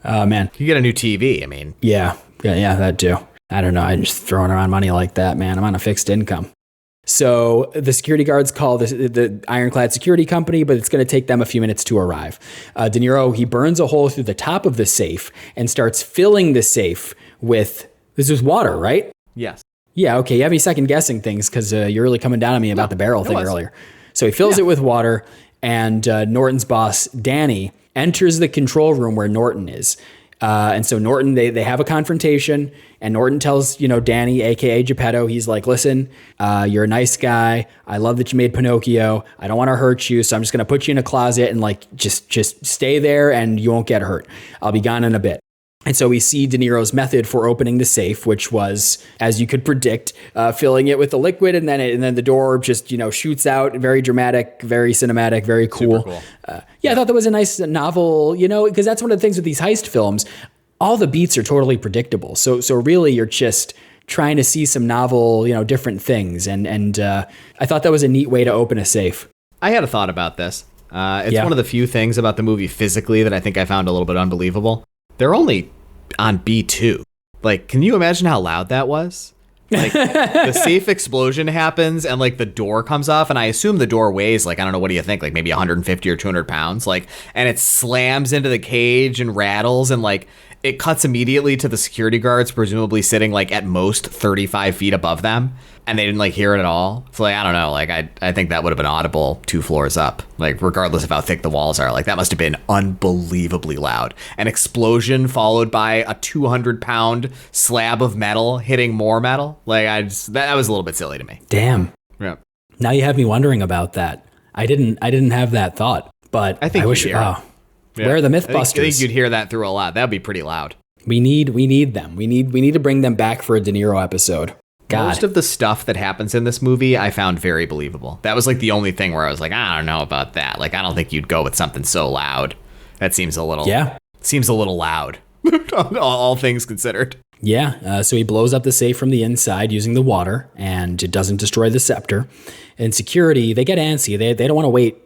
Oh man, you get a new TV. I mean, yeah, that too. I don't know. I'm just throwing around money like that, man. I'm on a fixed income. So the security guards call the ironclad security company, but it's going to take them a few minutes to arrive. De Niro, he burns a hole through the top of the safe and starts filling the safe with water, right? Yes. Yeah, okay. You have me second guessing things because you're really coming down on me about the barrel thing earlier. So he fills it with water, and Norton's boss, Danny, enters the control room where Norton is. And so Norton, they have a confrontation, and Norton tells, Danny, aka Geppetto, he's like, "Listen, you're a nice guy. I love that you made Pinocchio. I don't want to hurt you, so I'm just going to put you in a closet and like just stay there and you won't get hurt. I'll be gone in a bit." And so we see De Niro's method for opening the safe, which was, as you could predict, filling it with the liquid, and then the door just shoots out. Very dramatic, very cinematic, very cool. Super cool. I thought that was a nice novel, because that's one of the things with these heist films. All the beats are totally predictable. So really, you're just trying to see some novel, different things. And I thought that was a neat way to open a safe. I had a thought about this. It's one of the few things about the movie physically that I think I found a little bit unbelievable. They're only on B2. Like, can you imagine how loud that was? Like, the safe explosion happens and like the door comes off, and I assume the door weighs like, I don't know, what do you think? Like maybe 150 or 200 pounds. Like, and it slams into the cage and rattles, and like it cuts immediately to the security guards, presumably sitting like at most 35 feet above them, and they didn't like hear it at all. So like, I don't know, like I think that would have been audible 2 floors up, like regardless of how thick the walls are. Like that must have been unbelievably loud. An explosion followed by a 200-pound slab of metal hitting more metal. Like that was a little bit silly to me. Damn. Yeah. Now you have me wondering about that. I didn't have that thought, but I wish. Where are the Mythbusters? I think you'd hear that through a lot. That'd be pretty loud. We need them. We need to bring them back for a De Niro episode. God. Most of the stuff that happens in this movie I found very believable. That was like the only thing where I was like, I don't know about that. Like, I don't think you'd go with something so loud. That seems a little loud. all things considered. Yeah. So he blows up the safe from the inside using the water, and it doesn't destroy the scepter. And security, they get antsy. They don't want to wait,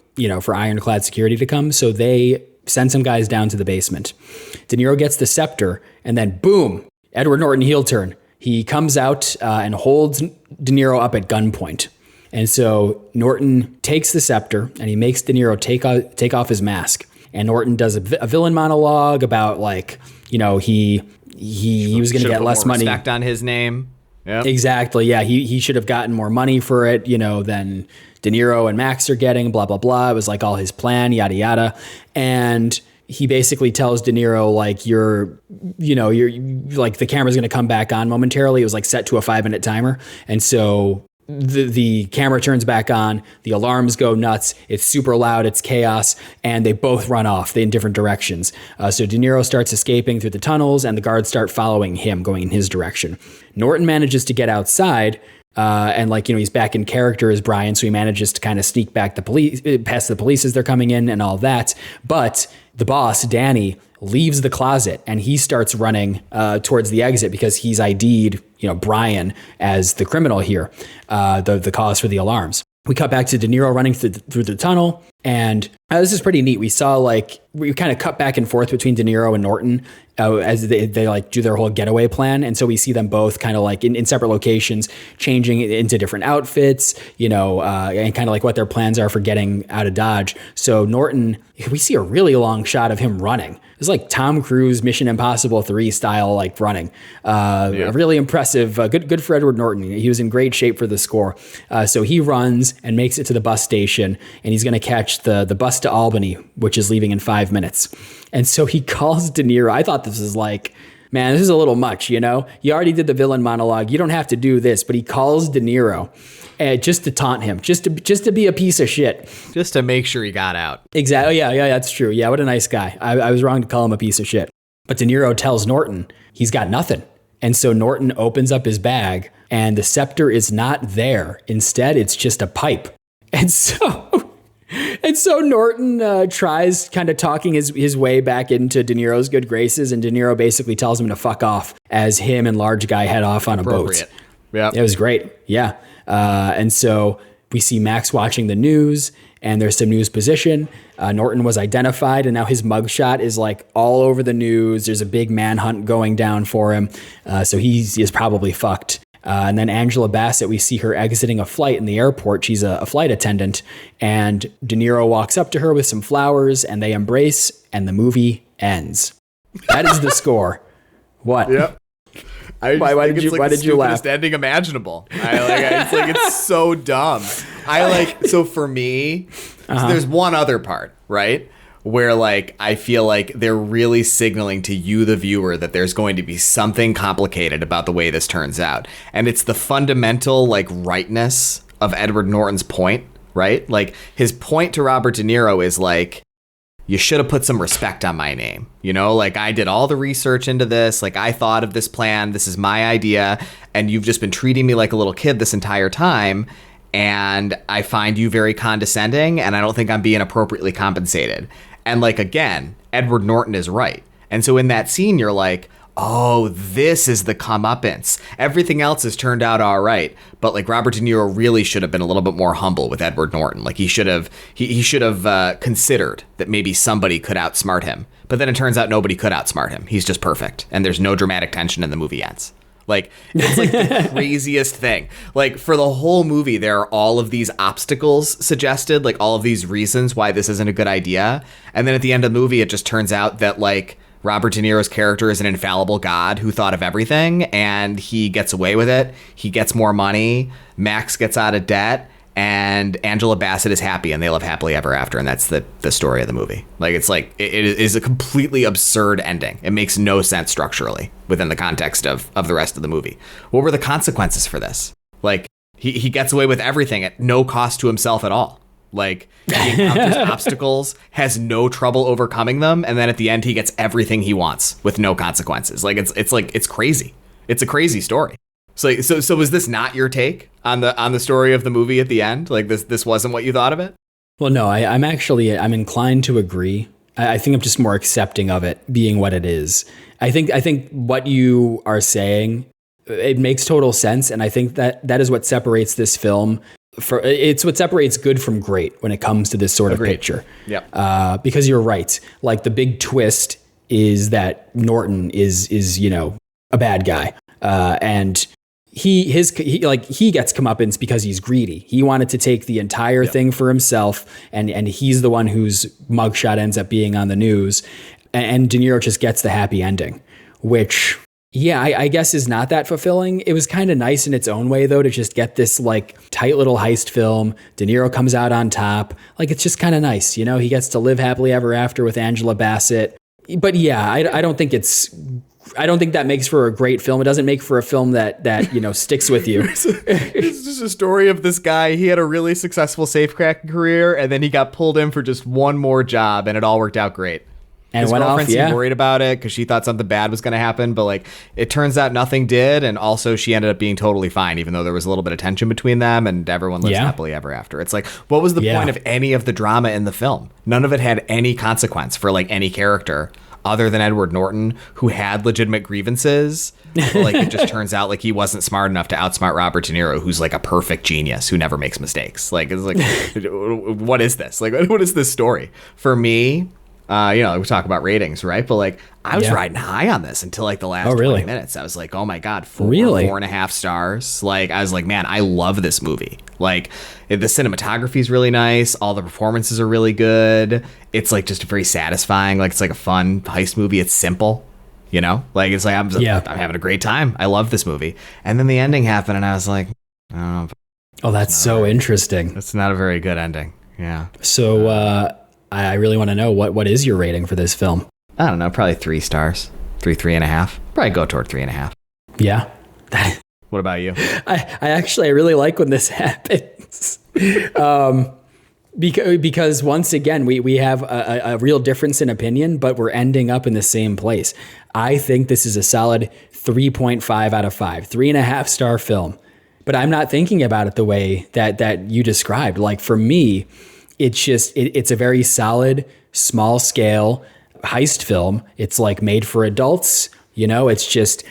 for ironclad security to come. So they send some guys down to the basement. De Niro gets the scepter, and then boom, Edward Norton heel turn. He comes out and holds De Niro up at gunpoint. And so Norton takes the scepter and he makes De Niro take off his mask. And Norton does a villain monologue about like, he was going to get less money. Respect on his name. Yep. Exactly. Yeah. He should have gotten more money for it, than De Niro and Max are getting, blah, blah, blah. It was like all his plan, yada, yada. And he basically tells De Niro, like, you're like, the camera's going to come back on momentarily. It was like set to a 5-minute timer. And so the camera turns back on, the alarms go nuts. It's super loud. It's chaos. And they both run off in different directions. So De Niro starts escaping through the tunnels, and the guards start following him, going in his direction. Norton manages to get outside. And he's back in character as Brian. So he manages to kind of sneak back past the police as they're coming in and all that. But the boss, Danny, leaves the closet and he starts running towards the exit because he's ID'd, Brian as the criminal here, the cause for the alarms. We cut back to De Niro running through the tunnel, And this is pretty neat. We saw we kind of cut back and forth between De Niro and Norton as they like do their whole getaway plan. And so we see them both kind of like in separate locations, changing into different outfits, and kind of like what their plans are for getting out of Dodge. So Norton, we see a really long shot of him running. It's like Tom Cruise Mission Impossible 3 style, like running. Really impressive. Good for Edward Norton. He was in great shape for the score. So he runs and makes it to the bus station, and he's going to catch the bus to Albany, which is leaving in 5 minutes. And so he calls De Niro. I thought this was like, man, this is a little much, You already did the villain monologue. You don't have to do this. But he calls De Niro just to taunt him, just to be a piece of shit. Just to make sure he got out. Exactly. Yeah, that's true. Yeah, what a nice guy. I was wrong to call him a piece of shit. But De Niro tells Norton he's got nothing. And so Norton opens up his bag, and the scepter is not there. Instead, it's just a pipe. And so Norton tries kind of talking his way back into De Niro's good graces, and De Niro basically tells him to fuck off as him and large guy head off on a boat. Yeah, it was great. Yeah. And so we see Max watching the news, and there's some news position. Norton was identified, and now his mugshot is like all over the news. There's a big manhunt going down for him. So he is probably fucked. And then Angela Bassett, we see her exiting a flight in the airport. She's a flight attendant, and De Niro walks up to her with some flowers, and they embrace, and the movie ends. That is the score. What? Yep. Why did you laugh? Ending imaginable. It's so dumb. So for me, so there's one other part, right? Where I feel like they're really signaling to you, the viewer, that there's going to be something complicated about the way this turns out. And it's the fundamental rightness of Edward Norton's point, right? His point to Robert De Niro is you should have put some respect on my name. I did all the research into this. I thought of this plan. This is my idea. And you've just been treating me like a little kid this entire time. And I find you very condescending. And I don't think I'm being appropriately compensated. And again, Edward Norton is right. And so in that scene, you're like, oh, this is the comeuppance. Everything else has turned out all right. But Robert De Niro really should have been a little bit more humble with Edward Norton. He should have considered that maybe somebody could outsmart him. But then it turns out nobody could outsmart him. He's just perfect. And there's no dramatic tension and the movie ends. It's the craziest thing. For the whole movie, there are all of these obstacles suggested, all of these reasons why this isn't a good idea. And then at the end of the movie, it just turns out that Robert De Niro's character is an infallible god who thought of everything, and he gets away with it. He gets more money. Max gets out of debt, and Angela Bassett is happy, and they live happily ever after. And that's the story of the movie. It is a completely absurd ending. It makes no sense structurally within the context of the rest of the movie. What were the consequences for this? He gets away with everything at no cost to himself at all. He encounters obstacles, has no trouble overcoming them, and then at the end he gets everything he wants with no consequences. It's crazy. It's a crazy story. So was this not your take on the story of the movie at the end? This wasn't what you thought of it? Well, no, I'm inclined to agree. I think I'm just more accepting of it being what it is. I think what you are saying, it makes total sense, and I think that is what separates this film. It's what separates good from great when it comes to this sort of picture. Yep. Because you're right. The big twist is that Norton is a bad guy, and he gets comeuppance because he's greedy. He wanted to take the entire thing for himself, and he's the one whose mugshot ends up being on the news, and De Niro just gets the happy ending, which. Yeah, I guess is not that fulfilling. It was kind of nice in its own way, though, to just get this tight little heist film. De Niro comes out on top. It's just kind of nice. He gets to live happily ever after with Angela Bassett. But yeah, I don't think that makes for a great film. It doesn't make for a film that sticks with you. It's just a story of this guy. He had a really successful safecracking career, and then he got pulled in for just one more job, and it all worked out great. And his girlfriend seemed worried about it because she thought something bad was going to happen, but it turns out nothing did, and also she ended up being totally fine, even though there was a little bit of tension between them, and everyone lives happily ever after. It's what was the point of any of the drama in the film? None of it had any consequence for any character other than Edward Norton, who had legitimate grievances, But, like, it just turns out like he wasn't smart enough to outsmart Robert De Niro, who's like a perfect genius who never makes mistakes. Like, it's like, what is this? Like, what is this story? For me, we talk about ratings, right? But like, I was riding high on this until like the last 20 minutes. I was like, oh my God, 4.5 stars. Like, I was like, man, I love this movie. Like, the cinematography is really nice. All the performances are really good. It's like just very satisfying. Like, it's like a fun heist movie. It's simple, like, it's like, I'm having a great time. I love this movie. And then the ending happened and I was like, oh, that's so interesting. That's not a very good ending. Yeah. So, I really want to know what is your rating for this film? I don't know, probably 3 stars, 3.5. Probably go toward 3.5. Yeah. What about you? I really like when this happens. Because once again, we have a real difference in opinion, but we're ending up in the same place. I think this is a solid 3.5 out of 5, 3.5 star film. But I'm not thinking about it the way that you described. Like, for me, it's just, it's a very solid, small scale heist film. It's like made for adults, it's just,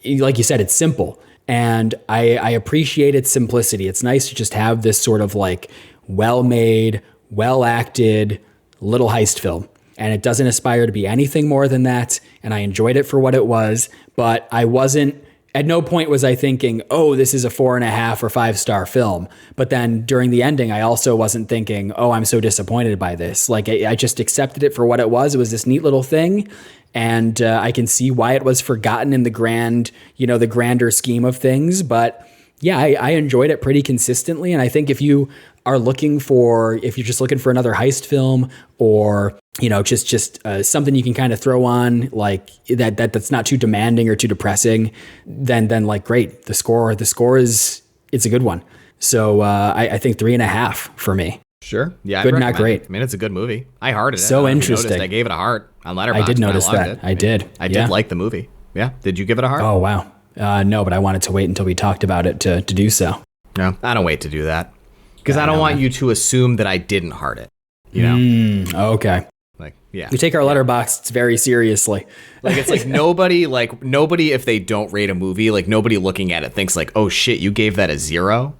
like you said, it's simple. And I appreciate its simplicity. It's nice to just have this sort of like well-made, well-acted little heist film. And it doesn't aspire to be anything more than that. And I enjoyed it for what it was, but at no point was I thinking, oh, this is a 4.5 or 5 star film. But then during the ending, I also wasn't thinking, oh, I'm so disappointed by this. Like, I just accepted it for what it was. It was this neat little thing. And I can see why it was forgotten in the the grander scheme of things. But yeah, I enjoyed it pretty consistently. And I think if you're just looking for another heist film, or just something you can kind of throw on, like that's not too demanding or too depressing, then like, great. The score is, it's a good one. So I think 3.5 for me. Sure. Yeah. Good, not great. I mean, it's a good movie. I hearted it. So interesting. I gave it a heart on Letterboxd. I did notice that. I did. I did like the movie. Yeah. Did you give it a heart? Oh, wow. No, but I wanted to wait until we talked about it to do so. No, I don't wait to do that. Because I don't want you to assume that I didn't heart it. Okay. Like, yeah. We take our Letterboxd very seriously. Like, it's like nobody, if they don't rate a movie, like, nobody looking at it thinks like, oh shit, you gave that a 0.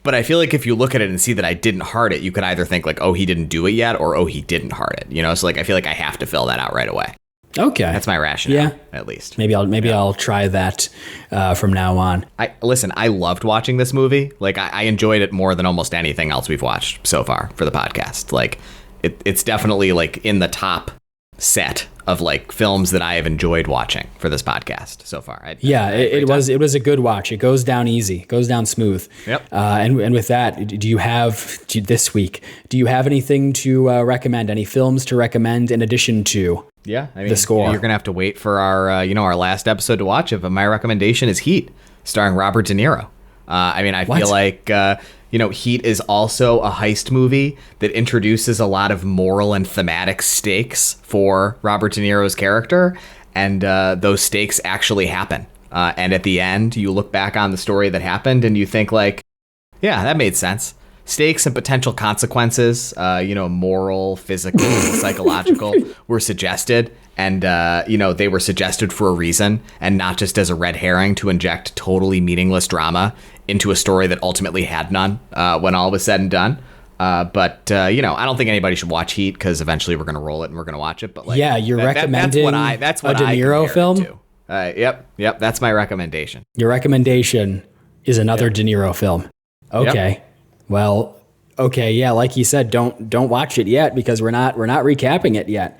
But I feel like if you look at it and see that I didn't heart it, you could either think like, oh, he didn't do it yet, or oh, he didn't heart it. So like, I feel like I have to fill that out right away. Okay. That's my rationale, at least. Maybe I'll try that from now on. I loved watching this movie. Like, I enjoyed it more than almost anything else we've watched so far for the podcast. Like, it's definitely like in the top set of like films that I have enjoyed watching for this podcast so far. It was a good watch. It goes down easy, goes down smooth. Yep. And with that, do you have anything to recommend? Any films to recommend in addition to? Yeah, I mean, the score. You're gonna have to wait for our our last episode to watch it. But my recommendation is Heat, starring Robert De Niro. I feel like Heat is also a heist movie that introduces a lot of moral and thematic stakes for Robert De Niro's character, and those stakes actually happen. And at the end, you look back on the story that happened, and you think like, yeah, that made sense. Stakes and potential consequences, moral, physical, psychological, were suggested. And, they were suggested for a reason, and not just as a red herring to inject totally meaningless drama into a story that ultimately had none when all was said and done. But I don't think anybody should watch Heat, because eventually we're going to roll it and we're going to watch it. But like, you're recommending that's what a De Niro film? Yep. That's my recommendation. Your recommendation is another De Niro film. Okay. Yep. Well, okay. Yeah. Like you said, don't watch it yet, because we're not recapping it yet.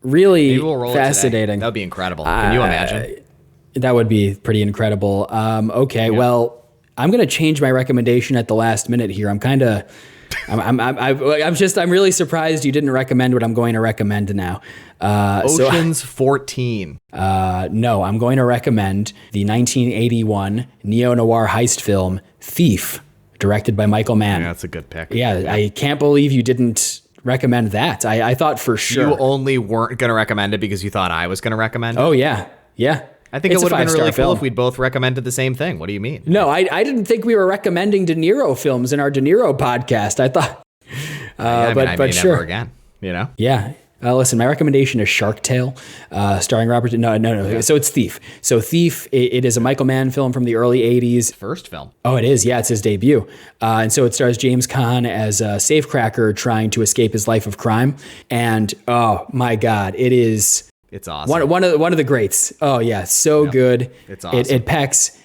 Really fascinating. That would be incredible. Can you imagine? That would be pretty incredible. Okay. Yeah. Well, I'm going to change my recommendation at the last minute here. I'm really surprised you didn't recommend what I'm going to recommend now. Ocean's 14. No, I'm going to recommend the 1981 neo-noir heist film Thief, directed by Michael Mann. Yeah, that's a good pick. Yeah, I can't believe you didn't recommend that. I thought for sure. You only weren't going to recommend it because you thought I was going to recommend it? Oh, yeah. Yeah. I think it would have been really cool if we'd both recommended the same thing. What do you mean? No, I didn't think we were recommending De Niro films in our De Niro podcast. I thought, but sure. Never again, Yeah. Listen, my recommendation is Shark Tale, starring Robert. No. So it's Thief. So Thief, it is a Michael Mann film from the early 80s. First film. Oh, it is. Yeah, it's his debut. And so it stars James Caan as a safecracker trying to escape his life of crime. And oh my God, it's awesome. One of the greats. Oh yeah, so good. It's awesome.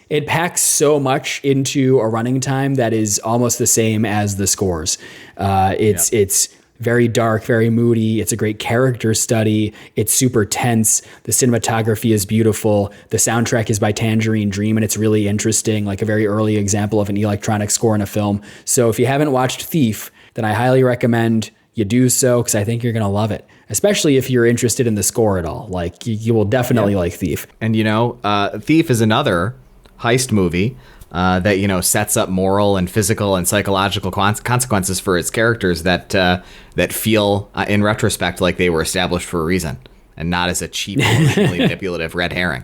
It packs so much into a running time that is almost the same as the scores. It's very dark, very moody. It's a great character study. It's super tense. The cinematography is beautiful. The soundtrack is by Tangerine Dream, and it's really interesting, like a very early example of an electronic score in a film. So if you haven't watched Thief, then I highly recommend you do so, because I think you're going to love it, especially if you're interested in the score at all. Like, you will definitely like Thief. And, Thief is another heist movie that sets up moral and physical and psychological consequences for its characters that feel in retrospect like they were established for a reason and not as a cheap, emotionally manipulative red herring.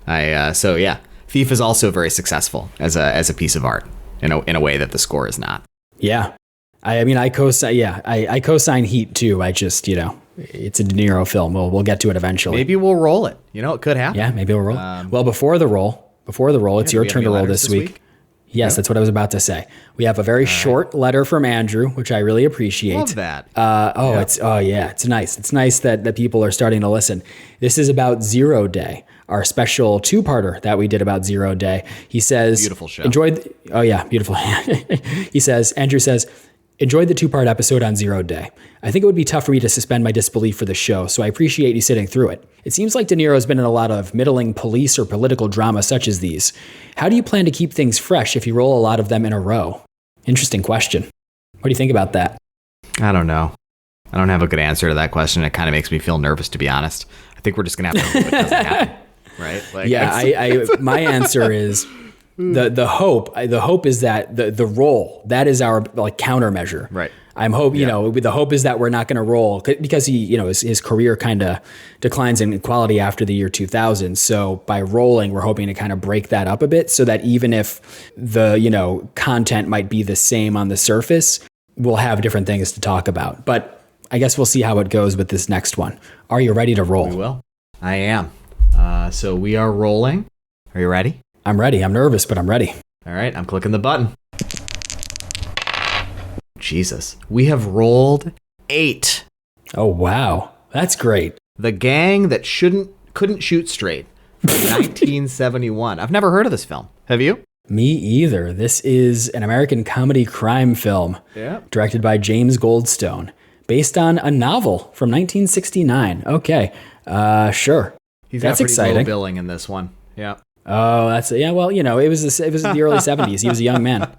Thief is also very successful as a piece of art in a way that the score is not. Yeah, I co-sign Heat too. I just it's a De Niro film. We'll get to it eventually. Maybe we'll roll it. It could happen. Yeah, maybe we'll roll. Well, before the roll, it's your turn to roll this week. Yes, that's what I was about to say. We have a very short letter from Andrew, which I really appreciate. Love that. It's nice. It's nice that people are starting to listen. This is about Zero Day, our special two-parter that we did about Zero Day. He says, beautiful show. Beautiful. Andrew says, enjoyed the two-part episode on Zero Day. I think it would be tough for me to suspend my disbelief for the show, so I appreciate you sitting through it. It seems like De Niro's been in a lot of middling police or political drama such as these. How do you plan to keep things fresh if you roll a lot of them in a row? Interesting question. What do you think about that? I don't know. I don't have a good answer to that question. It kind of makes me feel nervous, to be honest. I think we're just going to have to hope it doesn't happen. Right? My answer is the hope is that the roll, that is our countermeasure. Right. I'm hope the hope is that we're not going to roll because his career kind of declines in quality after the year 2000. So by rolling, we're hoping to kind of break that up a bit so that even if the content might be the same on the surface, we'll have different things to talk about. But I guess we'll see how it goes with this next one. Are you ready to roll? We will. I am. So we are rolling. Are you ready? I'm ready. I'm nervous, but I'm ready. All right, I'm clicking the button. Jesus. We have rolled 8. Oh, wow. That's great. The Gang That Couldn't Shoot Straight, from 1971. I've never heard of this film. Have you? Me either. This is an American comedy crime film directed by James Goldstone, based on a novel from 1969. Okay. Sure. That's exciting. Low billing in this one. Yeah. Oh, it was the early 70s. He was a young man.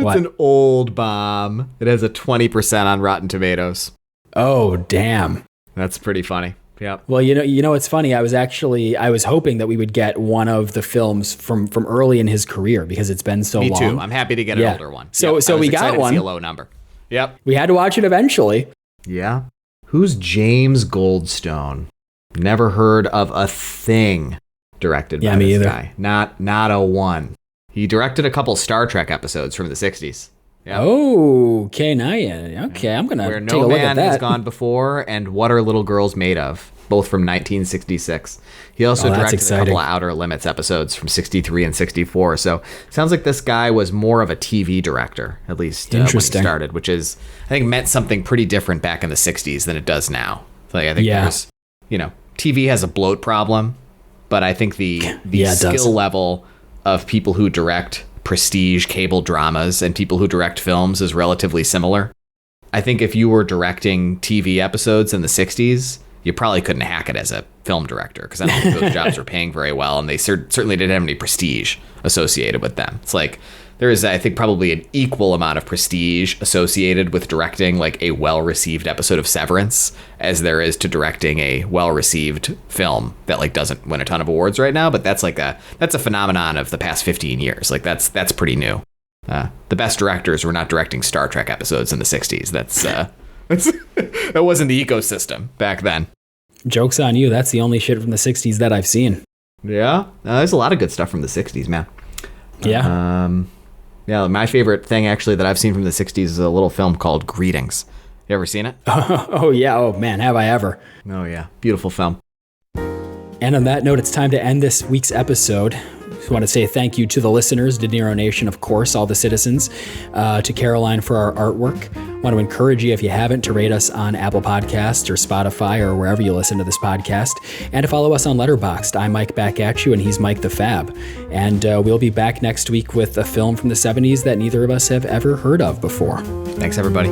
It's an old bomb. It has a 20% on Rotten Tomatoes. Oh, damn. That's pretty funny. Yeah. Well, it's funny. I was hoping that we would get one of the films from early in his career because it's been so long. Me too. I'm happy to get an older one. So we got one. To see a low number. Yep. We had to watch it eventually. Yeah. Who's James Goldstone? Never heard of a thing directed by this guy. Not a one. He directed a couple Star Trek episodes from the 60s. Yep. Oh, okay, okay, I'm gonna Where take a look at that. No Man Has Gone Before and What Are Little Girls Made Of, both from 1966. He also directed a couple of Outer Limits episodes from 63 and 64. So sounds like this guy was more of a TV director, at least when he started, which is, I think, meant something pretty different back in the 60s than it does now. Like, I think there's, TV has a bloat problem, but I think the skill level of people who direct prestige cable dramas and people who direct films is relatively similar. I think if you were directing TV episodes in the 60s, you probably couldn't hack it as a film director because I don't think those jobs were paying very well, and they certainly didn't have any prestige associated with them. It's like there is, I think, probably an equal amount of prestige associated with directing like a well-received episode of Severance as there is to directing a well-received film that like doesn't win a ton of awards right now. But that's a phenomenon of the past 15 years. Like that's pretty new. The best directors were not directing Star Trek episodes in the 60s. That wasn't the ecosystem back then. Joke's on you. That's the only shit from the 60s that I've seen. Yeah. There's a lot of good stuff from the 60s, man. Yeah. Yeah, my favorite thing actually that I've seen from the 60s is a little film called Greetings. You ever seen it? Oh, yeah. Oh, man, have I ever. Oh, yeah. Beautiful film. And on that note, it's time to end this week's episode. I want to say thank you to the listeners, De Niro Nation, of course, all the citizens, to Caroline for our artwork. I want to encourage you, if you haven't, to rate us on Apple Podcasts or Spotify or wherever you listen to this podcast, and to follow us on Letterboxd. I'm Mike back at you, and he's Mike the Fab. And we'll be back next week with a film from the 70s that neither of us have ever heard of before. Thanks, everybody.